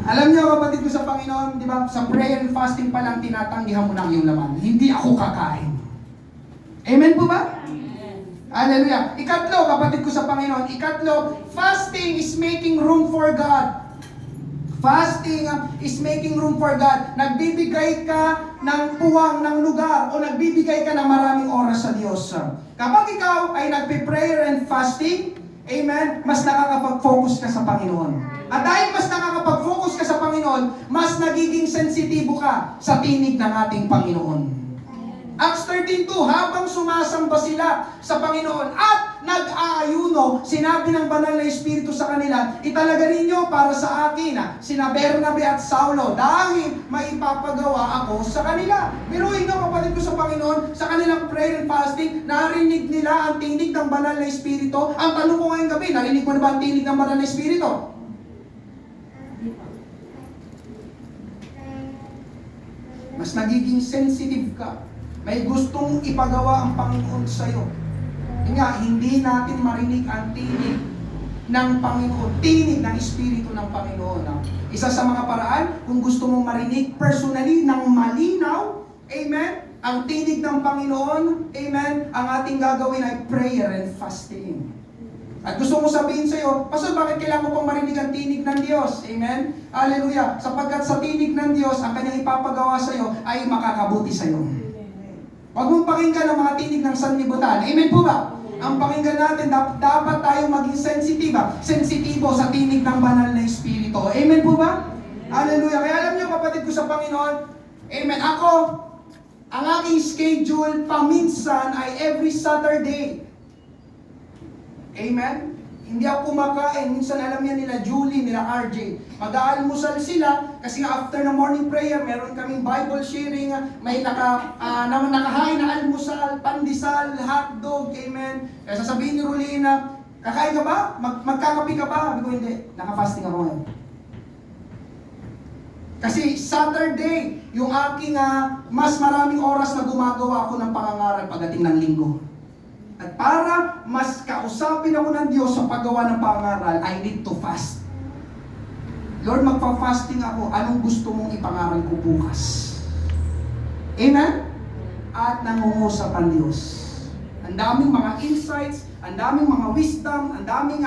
Alam niyo, kapatid ko sa Panginoon, di ba? Sa prayer and fasting pa lang, tinatanggihan mo na ang iyong laman. Hindi ako kakain. Amen po ba? Hallelujah. Ikatlo, kapatid ko sa Panginoon, ikatlo, fasting is making room for God. Fasting is making room for God. Nagbibigay ka ng puwang ng lugar o nagbibigay ka ng maraming oras sa Diyos. Kapag ikaw ay nagpe-prayer and fasting, amen, mas nakakapag-focus ka sa Panginoon. At dahil mas nakakapag-focus ka sa Panginoon, mas nagiging sensitibo ka sa tinig ng ating Panginoon. Acts 13:2, habang sumasamba sila sa Panginoon at nag-aayuno, sinabi ng banal na Espiritu sa kanila, italaga ninyo para sa akin sina Bernabe at Saulo dahil maipapagawa ako sa kanila. Biruin nyo, kapatid ko sa Panginoon, sa kanilang prayer and fasting, narinig nila ang tinig ng banal na Espiritu. Ang tanong ko ngayong gabi, narinig mo na ba ang tinig ng banal na Espiritu? Mas nagiging sensitive ka. May gustong ipagawa ang Panginoon sa iyo. Nga, hindi natin marinig ang tinig ng Panginoon, tinig ng Espiritu ng Panginoon. Isa sa mga paraan, kung gusto mong marinig personally ng malinaw, amen, ang tinig ng Panginoon, amen, ang ating gagawin ay prayer and fasting. At gusto mo sabihin sa iyo, Pastor, bakit kailangan mo pang marinig ang tinig ng Diyos? Amen? Hallelujah. Sapagkat sa tinig ng Diyos, ang kanyang ipapagawa sa iyo ay makakabuti sa iyo. Huwag mong pakinggan ang mga tinig ng sanlibutan. Amen po ba? Ang pakinggan natin, dapat tayo maging sensitibo sa tinig ng banal na Espiritu. Amen po ba? Hallelujah. Kaya alam niyo, kapatid ko sa Panginoon, amen, ako, ang aking schedule paminsan ay every Saturday. Amen? Hindi ako kumakain. Minsan alam yan nila Julie, nila RJ. Mag-aalmusal sila kasi nga after ng morning prayer, meron kaming Bible sharing, may nakahain na almusal, pandesal, hotdog, amen. Kaya sasabihin ni Rolina, kakain ka ba? Magkakapi ka ba? Sabi ko, hindi. Naka-fasting ako ngayon. Kasi Saturday, yung aking mas maraming oras na gumagawa ako ng pangangaral pagdating ng linggo. At para mas kausapin ako ng Diyos sa paggawa ng pangaral, I need to fast. Lord, magpa-fasting ako. Anong gusto mong ipangaral ko bukas? Amen? At nangungusap ang Diyos. Ang daming mga insights, ang daming mga wisdom, ang daming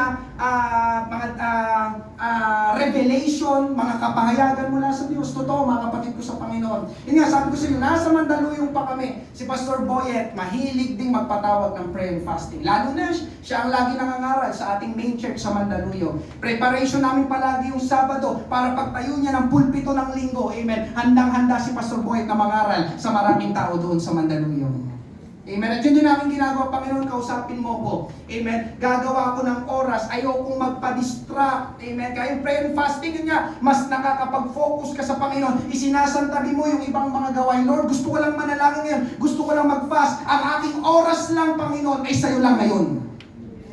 revelation, mga kapahayagan mula sa Diyos. Totoo, mga kapatid ko sa Panginoon. Yun nga, sabi ko sa inyo, nasa Mandaluyong pa kami. Si Pastor Boyet, mahilig ding magpatawag ng prayer and fasting. Lalo na siya ang lagi nangangaral sa ating main church sa Mandaluyong. Preparation namin palagi yung Sabado para pagtayo niya ng pulpito ng linggo. Amen. Handang-handa si Pastor Boyet na mangaral sa maraming tao doon sa Mandaluyong. Amen. At yun din namin ginagawa, Panginoon, kausapin mo ko. Amen. Gagawa ako ng oras. Ayokong magpa-distract. Amen. Kaya yung prayer and fasting, yun nga, mas nakakapag-focus ka sa Panginoon. Isinasantabi mo yung ibang mga gawain. Lord, gusto ko lang manalangin ngayon. Gusto ko lang mag-fast. Ang aking oras lang, Panginoon, ay sa'yo lang ngayon.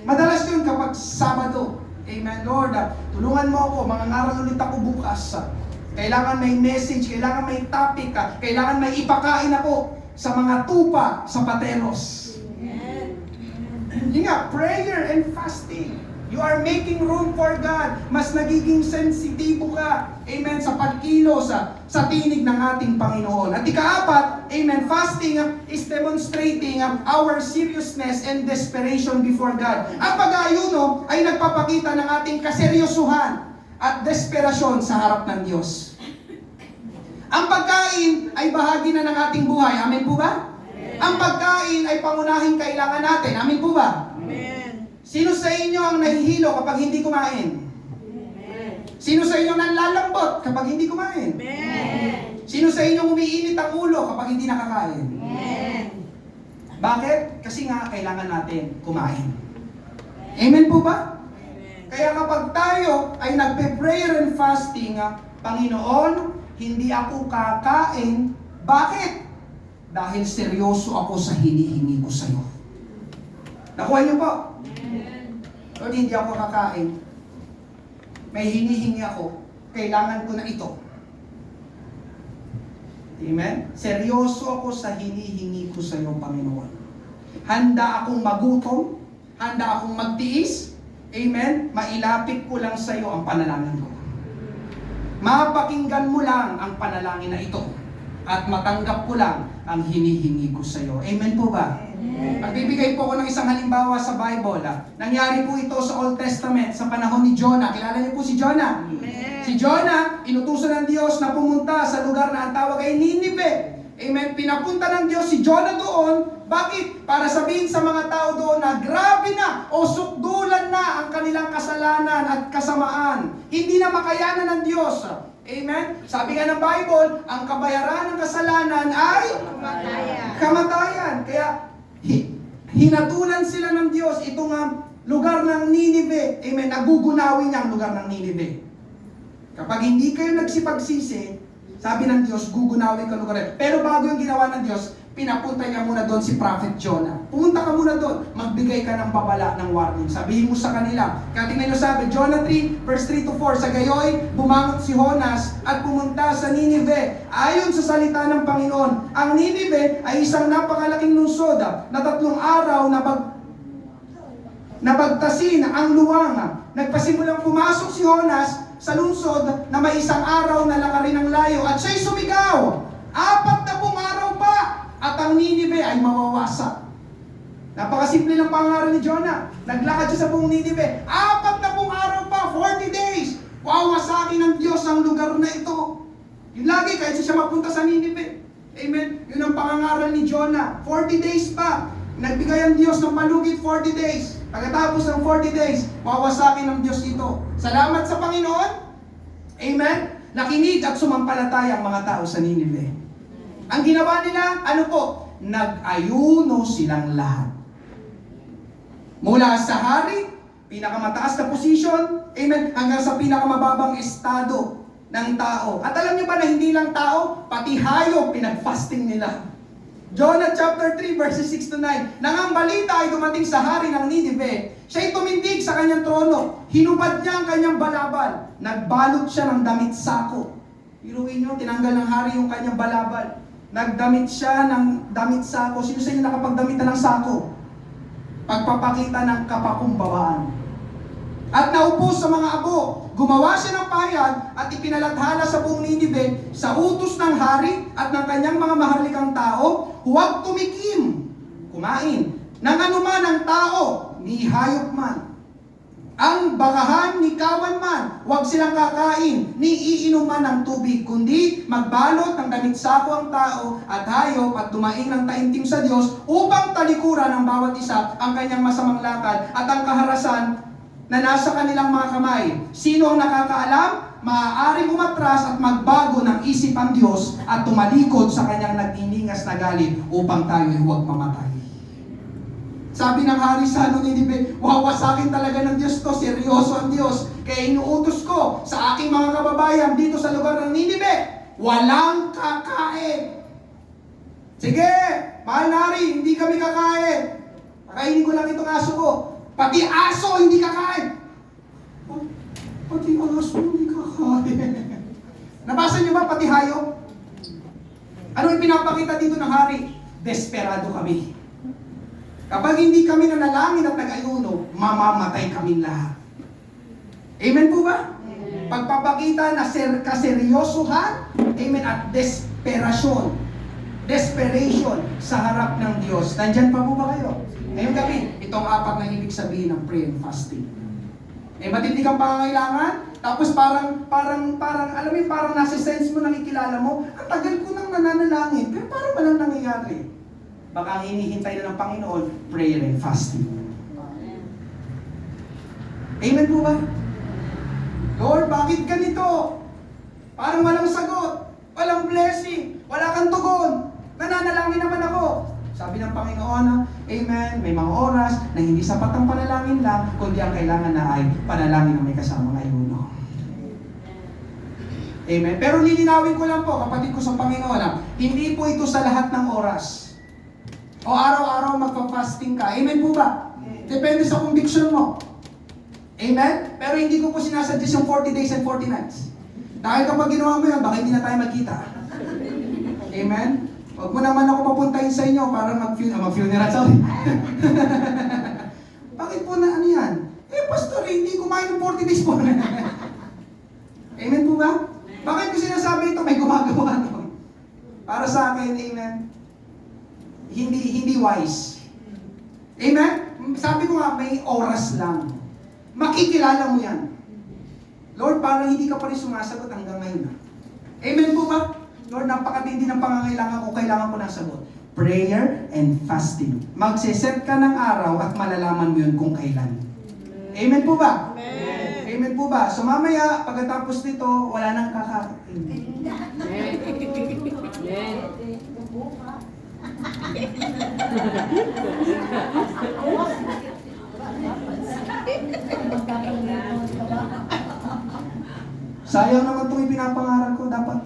Madalas yun kapag Sabado. Amen. Lord, tulungan mo ako. Mangangaral ulit ako bukas. Kailangan may message. Kailangan may topic. Kailangan may ipakain ako sa mga tupa, sa pateros. Yun nga, prayer and fasting. You are making room for God. Mas nagiging sensitibo ka, amen, sa pagkilos, sa tinig ng ating Panginoon. At ikaapat, amen, fasting is demonstrating our seriousness and desperation before God. Ang pag-aayuno ay nagpapakita ng ating kaseryosuhan at desperasyon sa harap ng Diyos. Ang pagkain ay bahagi na ng ating buhay. Amen po ba? Amen. Ang pagkain ay pangunahing kailangan natin. Amen po ba? Amen. Sino sa inyo ang nahihilo kapag hindi kumain? Amen. Sino sa inyo nanlalambot kapag hindi kumain? Amen. Sino sa inyo umiinit ang ulo kapag hindi nakakain? Amen. Bakit? Kasi nga kailangan natin kumain. Amen po ba? Amen. Kaya kapag tayo ay nagpe-prayer and fasting, Panginoon, hindi ako kakain. Bakit? Dahil seryoso ako sa hinihingi ko sa iyo. Nakuha niyo po? Amen. Lord, hindi ako kakain. May hinihingi ako. Kailangan ko na ito. Amen? Seryoso ako sa hinihingi ko sa iyo, Panginoon. Handa akong magutom. Handa akong magtiis. Amen? Mailapit ko lang sa iyo ang panalangin ko. Mapakinggan mo lang ang panalangin na ito. At matanggap ko lang ang hinihingi ko sa iyo. Amen po ba? Amen. Magbibigay po ako ng isang halimbawa sa Bible. Nangyari po ito sa Old Testament, sa panahon ni Jonah. Kilala niyo po si Jonah? Amen. Si Jonah, inutusan ng Diyos na pumunta sa lugar na ang tawag ay Ninive. Amen. Pinapunta ng Diyos si Jonah doon. Bakit? Para sabihin sa mga tao doon na grabe na o sukdulan na ang kanilang kasalanan at kasamaan. Hindi na makayanan ng Diyos. Amen? Sabi nga ng Bible, ang kabayaran ng kasalanan ay Kamatayan. kamatayan. Kaya hinatulan sila ng Diyos itong lugar ng Ninive. Amen? Nagugunawin niya ang lugar ng Ninive. Kapag hindi kayo nagsipagsisi, sabi ng Diyos, gugunawin ka lugar. Pero bago yung ginawa ng Diyos, pinapunta niya muna doon si Prophet Jonah. Pumunta ka muna doon, magbigay ka ng babala ng warning. Sabihin mo sa kanila. Kaya tingnan nyo sabi, Jonah 3, verse 3 to 4, sa gayoy, bumangot si Jonas at pumunta sa Ninive. Ayon sa salita ng Panginoon, ang Ninive ay isang napakalaking lungsod na 3 araw na nabagtasin ang luwang. Nagpasimulang pumasok si Jonas sa lungsod na may 1 araw na lakarin ng layo at siya'y sumigaw. 40 araw pa at ang Ninive ay mawawasak. Napakasimple ng pangaral ni Jonah. Naglakad siya sa buong Ninive. 40 araw pa, 40 days. Wawasakin ng Diyos ang lugar na ito. Yun lagi, kahit siya mapunta sa Ninive. Amen. Yun ang pangangaral ni Jonah. 40 days pa. Nagbigay ang Diyos ng malugit 40 days. Pagkatapos ng 40 days, wawasakin ng Diyos ito. Salamat sa Panginoon. Amen. Nakinig at sumampalataya ang mga tao sa Ninive. Ang ginawa nila, ano po? Nag-ayuno silang lahat. Mula sa hari, pinakamataas na posisyon, amen, hanggang sa pinakamababang estado ng tao. At alam niyo ba na hindi lang tao, pati hayop pinag-fasting nila. Jonah chapter 3 verses 6 to 9. Nang ang balita ay dumating sa hari ng Ninive, siya'y tumindig sa kanyang trono. Hinubad niya ang kanyang balabal. Nagbalot siya ng damit sako. Iruin niyo, tinanggal ng hari yung kanyang balabal. Nagdamit siya ng damit sako. Sino sa inyo nakapagdamit na ng sako? Pagpapakita ng kapakumbabaan. At naupo sa mga abo. Gumawa siya ng pahayag at ipinalathala sa buong Ninive sa utos ng hari at ng kanyang mga maharlikang tao, huwag tumikim, kumain, ng anuman ang tao, ni hayop man. Ang bakahan ni kawan man, huwag silang kakain, ni iinuman ng tubig, kundi magbalot ng damit sako ang tao at hayop at dumaing ng taimtim sa Diyos upang talikuran ng bawat isa ang kanyang masamang lakad at ang kaharasan na nasa kanilang mga kamay. Sino ang nakakaalam? Maaaring umatras at magbago ng isip ang Diyos at tumalikod sa kanyang nagniningas na galit upang tayo'y huwag mamatay. Sabi ng hari sa Ninive, wawasakin talaga ng Diyos to, seryoso ang Diyos. Kaya inuutos ko sa aking mga kababayan dito sa lugar ng Ninive, walang kakain. Sige, mahal na hari, hindi kami kakain. Pakainin ko lang itong aso ko. Pati aso hindi kakain. Pati aso hindi kakain. Nabasa niyo ba pati hayop? Ano yung pinapakita dito ng hari? Desperado kami. Kapag hindi kami nanalangin at nag-ayuno, mamamatay kami lahat. Amen po ba? Amen. Pagpapakita na kaseryosohan, amen, at desperation sa harap ng Diyos. Nandyan pa po ba kayo? Ngayong gabi, itong 4 na ibig sabihin ng prayer and fasting. Matindi kang pangangailangan, tapos parang, alam mo, parang nasa sense mo, nakikilala mo, ang tagal ko nang nananalangin, pero parang walang nangyayari. Baka ang hinihintay na ng Panginoon, prayer and fasting. Amen po ba? Lord, bakit ganito? Parang walang sagot, walang blessing, wala kang tugon, nananalangin naman ako. Sabi ng Panginoon, amen, may mga oras na hindi sapat ang panalangin lang, kundi ang kailangan na ay panalangin na may kasamang ayuno. Amen. Pero lilinawin ko lang po, kapatid ko sa Panginoon, hindi po ito sa lahat ng oras. O araw-araw magpa-fasting ka. Amen po ba? Depende sa conviction mo. Amen? Pero hindi ko po sinasuggest yung 40 days and 40 nights. Dahil kapag ginawa mo yan, baka hindi na tayo magkita. Amen? Huwag mo naman ako papuntahin sa inyo para mag-funeral. Sorry. Bakit po na ano yan? Pastor, hindi kumain ng 40 days po. Amen po ba? Bakit ko sinasabi ito? May gumagawa no? Para sa akin, amen? Hindi wise. Amen? Sabi ko nga, may oras lang. Makikilala mo yan. Lord, parang hindi ka pa rin sumasagot hanggang ngayon. Amen po ba? Lord, napakatindi ng pangangailangan ko, kailangan ko ng sagot. Prayer and fasting. Magsiset ka ng araw at malalaman mo yun kung kailan. Amen po ba? Amen. Amen po ba? So mamaya, pagkatapos nito, wala nang kakain. Sayang naman itong ipinapangaral ko. Dapat,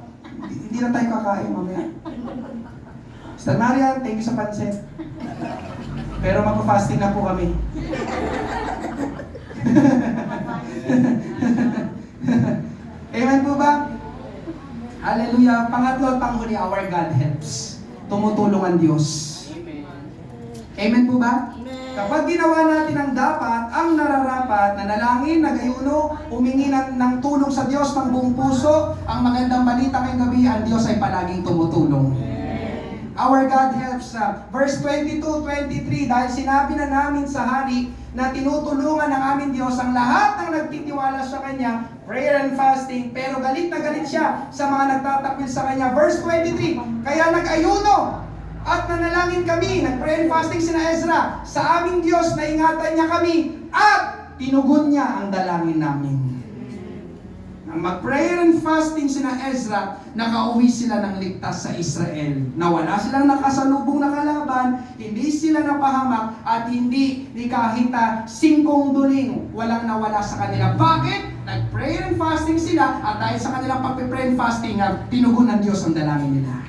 hindi na tayo kakain mamaya. Sister Marian, thank you sa pansit. Pero magpa-fasting na po kami. Amen po ba? Hallelujah. Pangatlo at panghuli, our God helps. Tumutulong ang Diyos. Amen po ba? Kapag ginawa natin ang dapat, ang nararapat, nanalangin, nag-ayuno, humingi ng tulong sa Diyos ng buong puso, ang magandang balita ngayong gabi, ang Diyos ay palaging tumutulong. Our God helps. Verse 22-23, dahil sinabi na namin sa hari na tinutulungan ng aming Diyos ang lahat ng nagtitiwala sa Kanya, prayer and fasting, pero galit na galit siya sa mga nagtatakwil sa Kanya. Verse 23, kaya nag-ayuno at nanalangin kami, nag-prayer and fasting sina Ezra, sa aming Diyos na ingatan niya kami at tinugon niya ang dalangin namin. Nang mag-prayer and fasting sina Ezra, nakauwi sila ng ligtas sa Israel. Na wala silang nakasalubong na kalaban, hindi sila napahamak, at hindi ni kahit 5 duling walang nawala sa kanila. Bakit? Nag-prayer and fasting sila, at dahil sa kanilang pag-prayer and fasting, tinugon ng Diyos ang dalangin nila.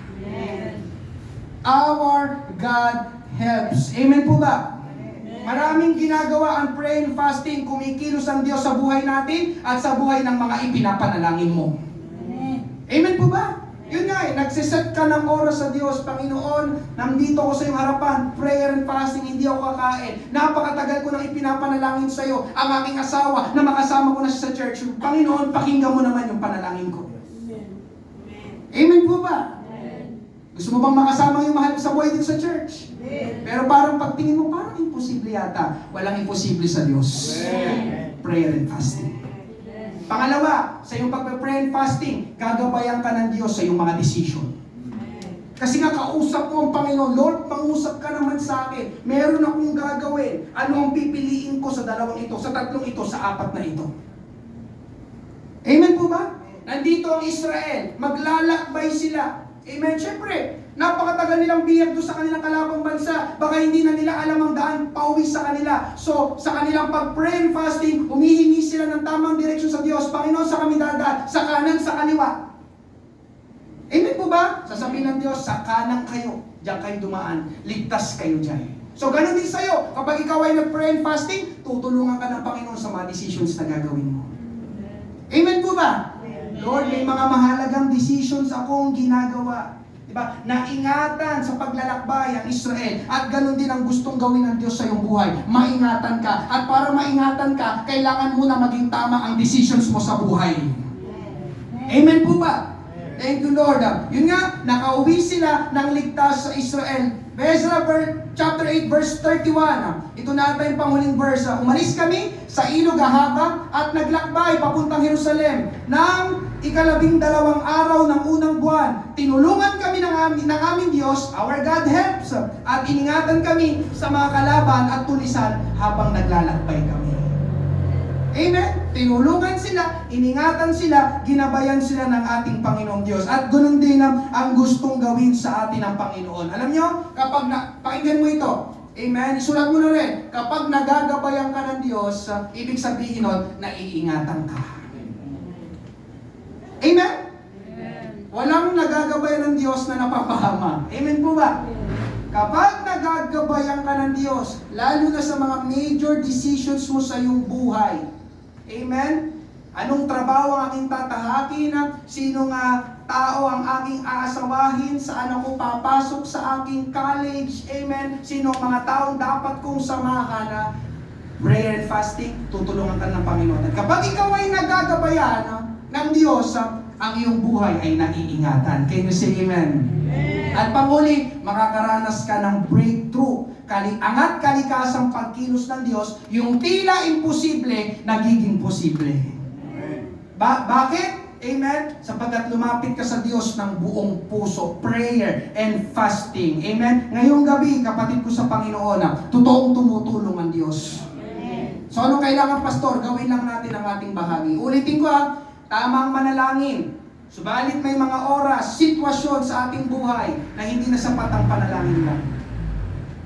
Our God helps. Amen po ba? Maraming ginagawa ang prayer and fasting, kumikilos ang Diyos sa buhay natin at sa buhay ng mga ipinapanalangin mo. Amen po ba? Yun nga nagsiset ka ng oras sa Diyos, Panginoon, nandito ako sa iyong harapan, prayer and fasting, hindi ako kakain. Napakatagal ko nang ipinapanalangin sa iyo ang aking asawa na makasama ko na siya sa church. Panginoon, pakinggan mo naman yung panalangin ko. Amen po ba? Gusto mo bang makasama yung mahal sa buhay dito sa church? Pero parang pagtingin mo, parang imposible yata. Walang imposible sa Diyos. Prayer and fasting. Pangalawa, sa iyong pagpe-prayer and fasting, gagabayan ka ng Diyos sa iyong mga decision. Kasi nga kausap mo ang Panginoon, Lord, pangusap ka naman sa akin. Meron akong gagawin. Ano ang pipiliin ko sa 2 ito, sa 3 ito, sa 4 na ito? Amen po ba? Nandito ang Israel, maglalakbay sila. Amen. Siyempre, napakatagal nilang biyak doon sa kanilang kalabang bansa. Baka hindi na nila alam ang daan pauwi sa kanila. So, sa kanilang pag-pray and fasting, humihingi sila ng tamang direksyon sa Diyos. Panginoon, sa kami dadaan, sa kanan, sa kaliwa. Amen po ba? Sasabihin ng Diyos, sa kanan kayo. Diyan kayo dumaan. Ligtas kayo dyan. So, ganun din sa'yo. Kapag ikaw ay nag-pray and fasting, tutulungan ka ng Panginoon sa mga decisions na gagawin mo. Amen po ba? Lord, may mga mahalagang decisions akong ginagawa. Diba? Naingatan sa paglalakbay ang Israel. At ganun din ang gustong gawin ng Diyos sa iyong buhay. Maingatan ka. At para maingatan ka, kailangan mo na maging tama ang decisions mo sa buhay. Amen po ba? Thank you, Lord. Yun nga, nakauwi sila ng ligtas sa Israel. Ezra chapter 8 verse 31. Ito na tayong panghuling verse. Umalis kami sa ilog Ahava at naglakbay papuntang Jerusalem. Nang 12 araw ng unang buwan, tinulungan kami ng aming Diyos, our God helps, at iningatan kami sa mga kalaban at tulisan habang naglalakbay kami. Amen? Tinulungan sila, iningatan sila, ginabayan sila ng ating Panginoong Diyos. At ganoon din ang gustong gawin sa atin ng Panginoon. Alam nyo, kapag pakinggan mo ito, amen, isulat mo na rin, kapag nagagabayan ka ng Diyos, ibig sabihin nun, naiingatan ka. Amen? Walang nagagabayan ng Diyos na napapahama. Amen po ba? Kapag nagagabayan ka ng Diyos, lalo na sa mga major decisions mo sa iyong buhay. Amen? Anong trabaho ang aking tatahakin? Sino nga tao ang aking aasawahin? Saan ako papasok sa aking college? Amen? Sino ang mga taong dapat kong samahan? Prayer and fasting, tutulungan ka ng Panginoon. At kapag ikaw ay nagagabayan ng Diyos, ang iyong buhay ay naiingatan. Can you say amen? At panguli, makakaranas ka ng breakthrough. Angat kalikasang pagkilos ng Diyos, yung tila imposible, nagiging posible. Bakit? Amen? Sapagkat lumapit ka sa Diyos ng buong puso. Prayer and fasting. Amen? Ngayong gabi, kapatid ko sa Panginoon, totoong tumutulong ang Diyos. So ano kailangan, Pastor? Gawin lang natin ang ating bahagi. Ulitin ko tamang manalangin. Subalit may mga oras, sitwasyon sa ating buhay na hindi na sapat ang panalangin mo.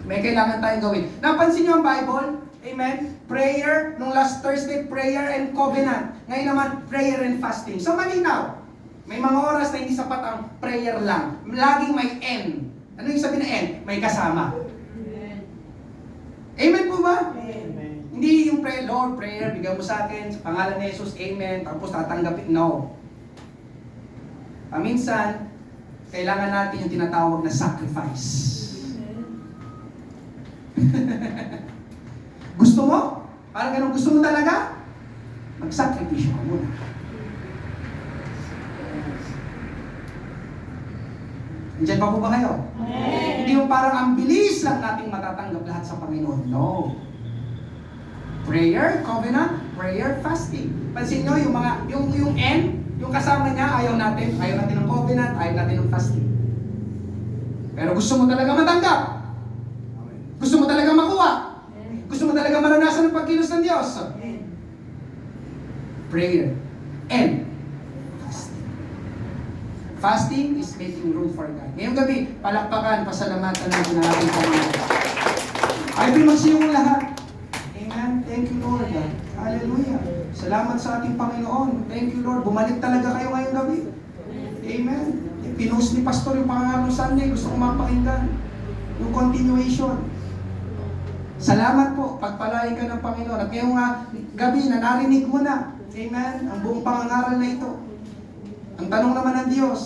May kailangan tayong gawin. Napansin niyo ang Bible? Amen? Prayer, nung last Thursday, prayer and covenant. Ngayon naman, prayer and fasting. So malinaw. May mga oras na hindi sapat ang prayer lang. Laging may N. Ano yung sabi na N? May kasama. Amen po ba? Amen. Hindi yung prayer, Lord, prayer, bigyan mo sa akin, sa pangalan ni Jesus, amen, tapos tatanggapin. No. Paminsan, kailangan natin yung tinatawag na sacrifice. Gusto mo? Parang ganun, gusto mo talaga? Mag-sacrifice ka muna. Nandiyan pa po ba kayo? Hindi yung parang ang bilis lang nating matatanggap lahat sa Panginoon. No. Prayer, covenant, prayer, fasting. Pansin nyo, yung N, yung kasama niya, ayaw natin ng covenant, ayaw natin ng fasting. Pero gusto mo talaga matanggap. Gusto mo talaga makuha. Gusto mo talaga maranasan ang pagkilos ng Diyos. Prayer and fasting. Fasting is making room for God. Ngayong gabi, palakpakan, pasalamatan natin ang ating Panginoon. Ay, pinagsiyo lahat. Amen. Thank you, Lord. Hallelujah. Salamat sa ating Panginoon. Thank you, Lord. Bumalik talaga kayo ngayong gabi. Amen. Pinost ni Pastor yung pangarang Sunday. Gusto kong mapakinggan. Yung continuation. Salamat po. Pagpalain ka ng Panginoon. At ngayong gabi na narinig mo na. Amen. Ang buong pangangaral na ito. Ang tanong naman ng Diyos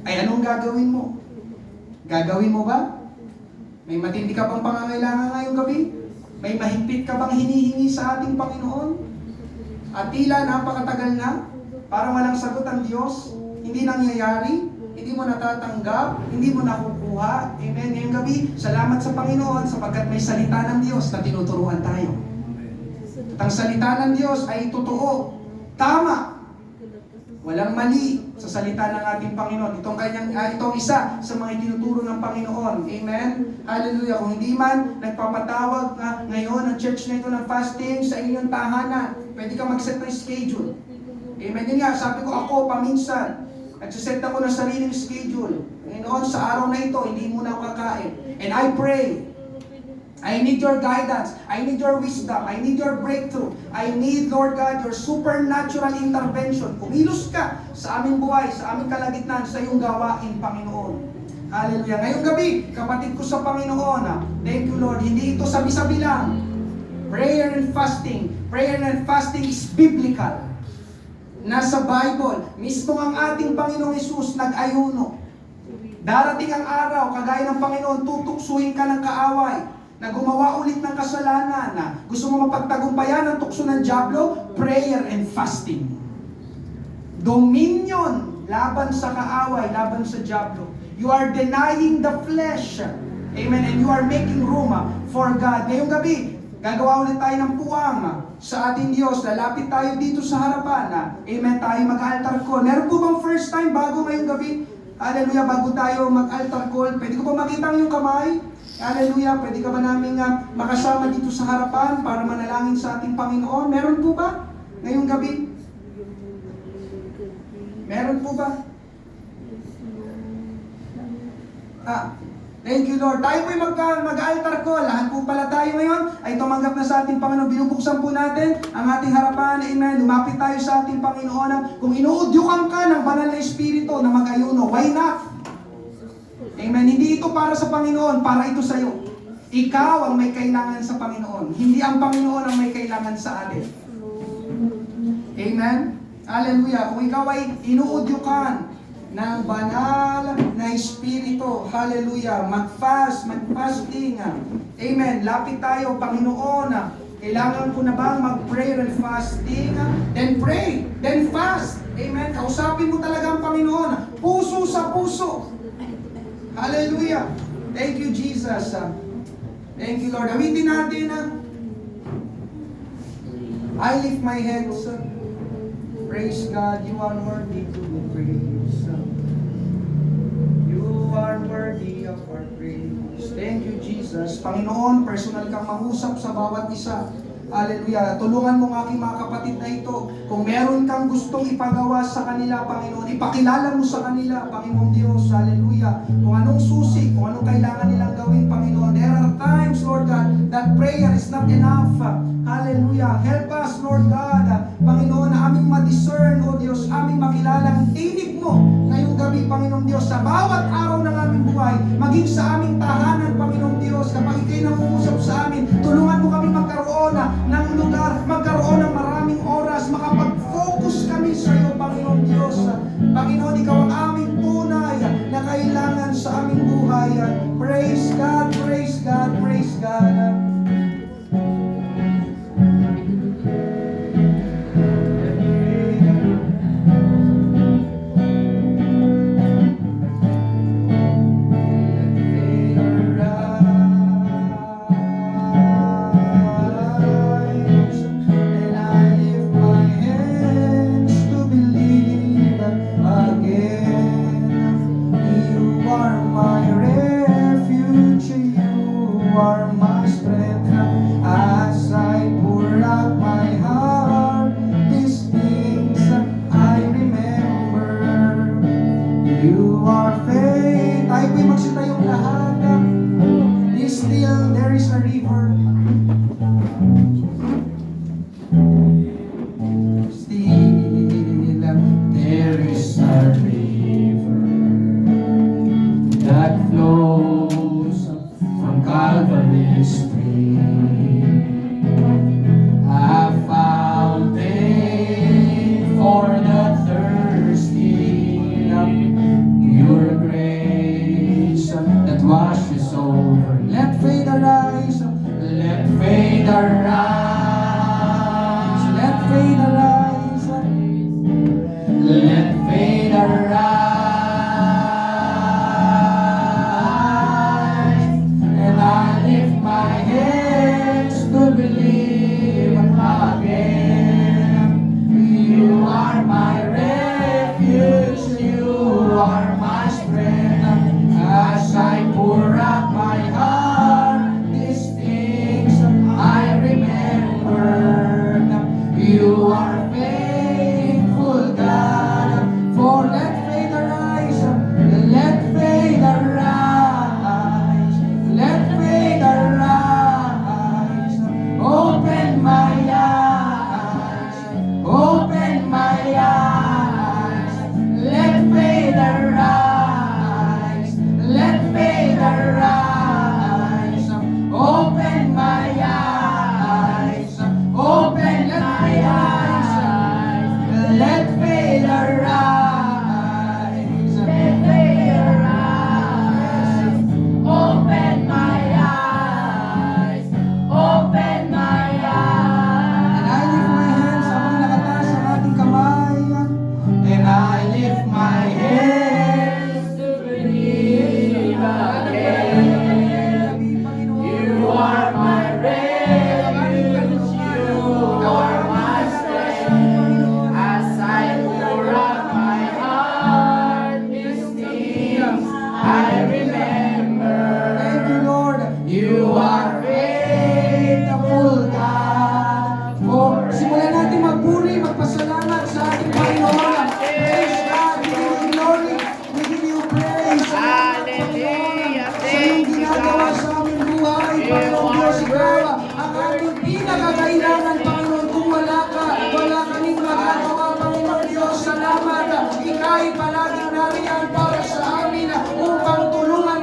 ay anong gagawin mo? Gagawin mo ba? May matindi ka bang pangangailangan ngayong gabi? May mahigpit ka bang hinihingi sa ating Panginoon? At tila napakatagal na, parang walang sagot ang Diyos, hindi nangyayari, hindi mo natatanggap, hindi mo nakukuha. Amen. Ngayong gabi, salamat sa Panginoon sapagkat may salita ng Diyos na tinuturuan tayo. At ang salita ng Diyos ay totoo, tama, walang mali sa salita ng ating Panginoon. Itong isa sa mga itinuturo ng Panginoon. Amen? Hallelujah. Kung hindi man nagpapatawag ngayon ang church na ito ng fasting sa inyong tahanan, pwede ka mag-set ng schedule. Amen? Yun nga, sabi ko ako paminsan, nagsiset ako ng sariling schedule. Ngayon sa araw na ito, hindi muna ako kakain. And I pray, I need your guidance. I need your wisdom. I need your breakthrough. I need, Lord God, your supernatural intervention. Kumilos ka sa aming buhay, sa aming kalagitnaan, sa iyong gawain, Panginoon. Hallelujah. Ngayong gabi, kapatid ko sa Panginoon, thank you, Lord. Hindi ito sabi-sabi lang. Prayer and fasting. Prayer and fasting is biblical. Nasa Bible. Mismo ang ating Panginoong Hesus nag-ayuno. Darating ang araw, kagaya ng Panginoon, tutuksuhin ka ng kaaway na gumawa ulit ng kasalanan, na gusto mo mapagtagumpayan ang tukso ng dyablo, prayer and fasting. Dominion laban sa kaaway, laban sa dyablo. You are denying the flesh. Amen. And you are making room for God. Ngayong gabi, gagawa ulit tayo ng puwang sa ating Diyos. Lalapit tayo dito sa harapan. Amen. Tayo mag-altar call. Meron po bang first time bago ngayong gabi? Hallelujah. Bago tayo mag-altar call, pwede ko ba makita ang iyong kamay? Hallelujah, pwede ka ba namin makasama dito sa harapan para manalangin sa ating Panginoon? Meron po ba ngayong gabi? Meron po ba? Thank you, Lord. Tayo po'y mag-altar call. Lahat po pala tayo ngayon ay tumanggap na sa ating Panginoon. Binubuksan po natin ang ating harapan. Amen. Lumapit tayo sa ating Panginoon. Kung inuudyukan ka ng banal na Espiritu na mag-ayuno, why not? Amen. Hindi ito para sa Panginoon, para ito sa iyo. Ikaw ang may kailangan sa Panginoon. Hindi ang Panginoon ang may kailangan sa atin. Amen. Hallelujah. Kung ikaw ay inuudyukan ng banal na Espiritu, hallelujah, mag-fasting. Amen. Lapit tayo, Panginoon. Kailangan ko na ba mag-prayer and fasting? Then pray, then fast. Amen. Kausapin mo talaga ang Panginoon. Puso sa puso. Hallelujah. Thank you, Jesus. Thank you, Lord. Awitin natin. I lift my hands. Praise God. You are worthy to be praised. You are worthy of our praise. Thank you, Jesus. Panginoon, personal kang mangusap sa bawat isa. Hallelujah. Tulungan mo ng aking mga kapatid na ito. Kung meron kang gustong ipagawa sa kanila, Panginoon, ipakilala mo sa kanila, Panginoon Diyos. Hallelujah. Kung anong susi, kung anong kailangan nilang gawin, Panginoon. There are times, Lord God, that prayer is not enough. Hallelujah. Help us, Lord God. Panginoon, na aming ma-discern, O Diyos, aming makilala ang tinig mo ngayong gabi, Panginoon Diyos, sa bawat araw ng aming buhay, maging sa aming tahanan, Panginoon Diyos, kapag ikay nangungusap sa amin, tulungan mo kami magkaroon ng lugar, magkaroon ng maraming oras, makapag-focus kami sa iyo, Panginoon Diyos. Panginoon, ikaw ang aming tunay na kailangan sa aming buhay. Praise God, praise God, praise God. You are faith. Tayo po'y magsitayong lahat. Still, there is a river. Still, there is a river that flows from Calvary's stream. A fountain for the thirsty. Your grace that washes over. Let faith arise. Let faith arise. Let faith arise. Let faith arise. And I lift my hands to believe again. You are my refuge. You are my strength. As I pour out my heart, these things I remember. You are faithful, God. For let faith arise. Let faith arise. Let faith arise. Open my eyes. Open my eyes. Let faith arise. Let faith arise. Open my eyes. Open my eyes. Let faith arise. Let faith arise. Open my eyes. Open my eyes. And I lift my hands habang nakataas ang ating kamay. And I lift my hands to believe again. You are my refuge. You are my strength. As I pour out my heart, these things I remember. Thank you, Lord. You are faithful, God. Simulan natin magpuri, magpasalamat sa ating Panginoon. Praise God. We give you glory. We give you praise. Hallelujah. Sa iyong ginagawa sa aming buhay, Panginoon Diyos, ikaw ang aming pinakakailangan, Panginoon. Kung wala kaming magagawa, Panginoon Diyos, salamat. Ika'y palaging nariyan para sa amin upang tulungan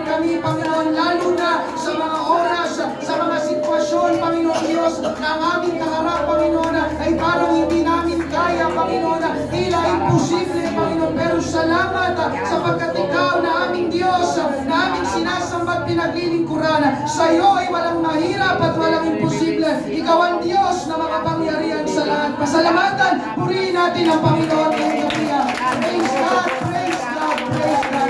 salamat sapagkat ikaw na aming Diyos, na aming sinasamba at pinaglilingkuran. Sa iyo ay walang mahirap at walang imposible. Ikaw ang Diyos na makapangyarihan sa lahat. Pasalamatan, purihin natin ang Panginoon ngayong gabi. Praise God, praise God, praise God.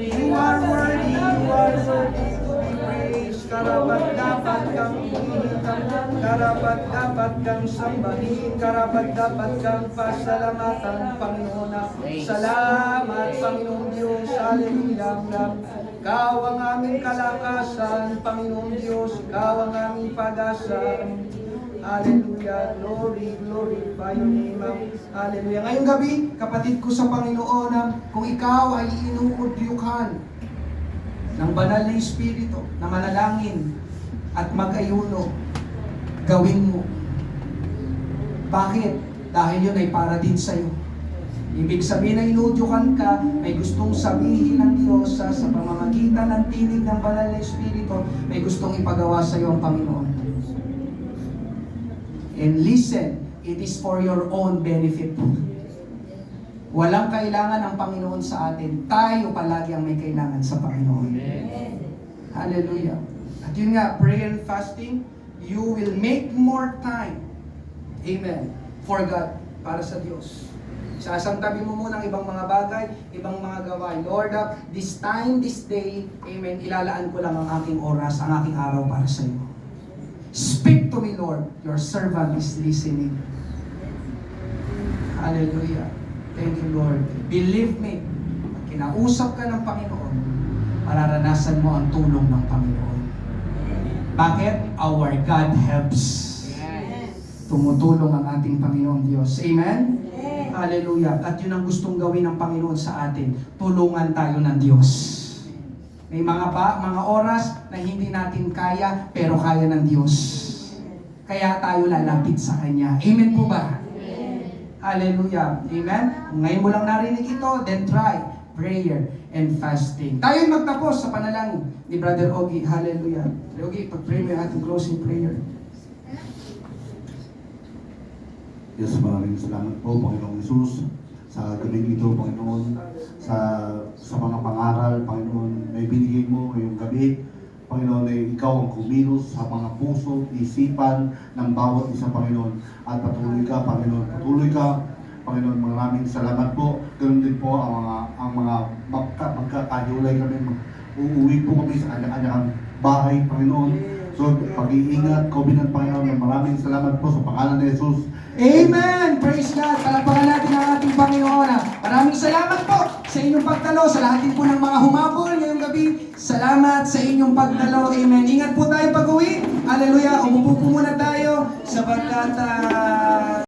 You are worthy to be praised. Karapat-dapat kang inihitan, karapat-dapat kang sambahin, karapat-dapat kang pasalamatan, Panginoon. Salamat, Panginoon Diyos, hallelujah. Ikaw ang aming kalakasan, Panginoon Diyos, ikaw ang aming pag-asa. Hallelujah, glory, glorify your name. Hallelujah. Ngayong gabi, kapatid ko sa Panginoon, kung ikaw ay inuudyukan ng banal na Espiritu na manalangin at mag-ayuno, gawin mo. Bakit? Dahil yun ay para din sa'yo. Ibig sabihin na inuudyukan ka, may gustong sabihin ng Diyos sa pamamagitan ng tinig ng banal na Espiritu, may gustong ipagawa sa'yo ang Panginoon. And listen, it is for your own benefit. Walang kailangan ng Panginoon sa atin. Tayo palagi ang may kailangan sa Panginoon. Hallelujah. At yun nga, prayer and fasting, you will make more time. Amen. For God, para sa Diyos. Sasantabi mo muna ang ibang mga bagay, ibang mga gawain. Lord, this time, this day, amen, ilalaan ko lang ang aking oras, ang aking araw para sa iyo. Speak to me, Lord. Your servant is listening. Hallelujah. Thank you, Lord. Believe me, pag kinausap ka ng Panginoon, mararanasan mo ang tulong ng Panginoon. Bakit? Our God helps. Tumutulong ang ating Panginoon Diyos. Amen? Hallelujah. At yun ang gustong gawin ng Panginoon sa atin. Tulungan tayo ng Diyos. May mga oras na hindi natin kaya, pero kaya ng Diyos. Kaya tayo lalapit sa Kanya. Amen po ba? Hallelujah. Amen? Kung ngayon mo lang narinig ito, then try prayer and fasting. Tayo magtapos sa panalangin ni Brother Ogie. Hallelujah. Brother Ogie, pag-pray mo yung ating closing prayer. Yes, maraming salamat po, Panginoong Hesus, sa gabing ito, Panginoon, sa mga pangaral, Panginoon, na ibinigay mo ngayong gabi. Panginoon, ay ikaw ang kumilos sa mga puso, isipan ng bawat isa, Panginoon. At patuloy ka, Panginoon, patuloy ka, Panginoon, maraming salamat po. Ganun din po ang mga magkakahiwalay kami. Uuwi po kami sa kanya-kanyang bahay, Panginoon. So, pag-iingat, Covenant, Panginoon, maraming salamat po sa pangalan ni Jesus. Amen! Praise God! Palapakan natin ang ating Panginoon. Maraming salamat po sa inyong pagdalo, sa lahat din po ng mga humabol ngayong gabi. Salamat sa inyong pagdalo. Amen. Ingat po tayo pag-uwi. Hallelujah. Umupo po muna tayo sapagkat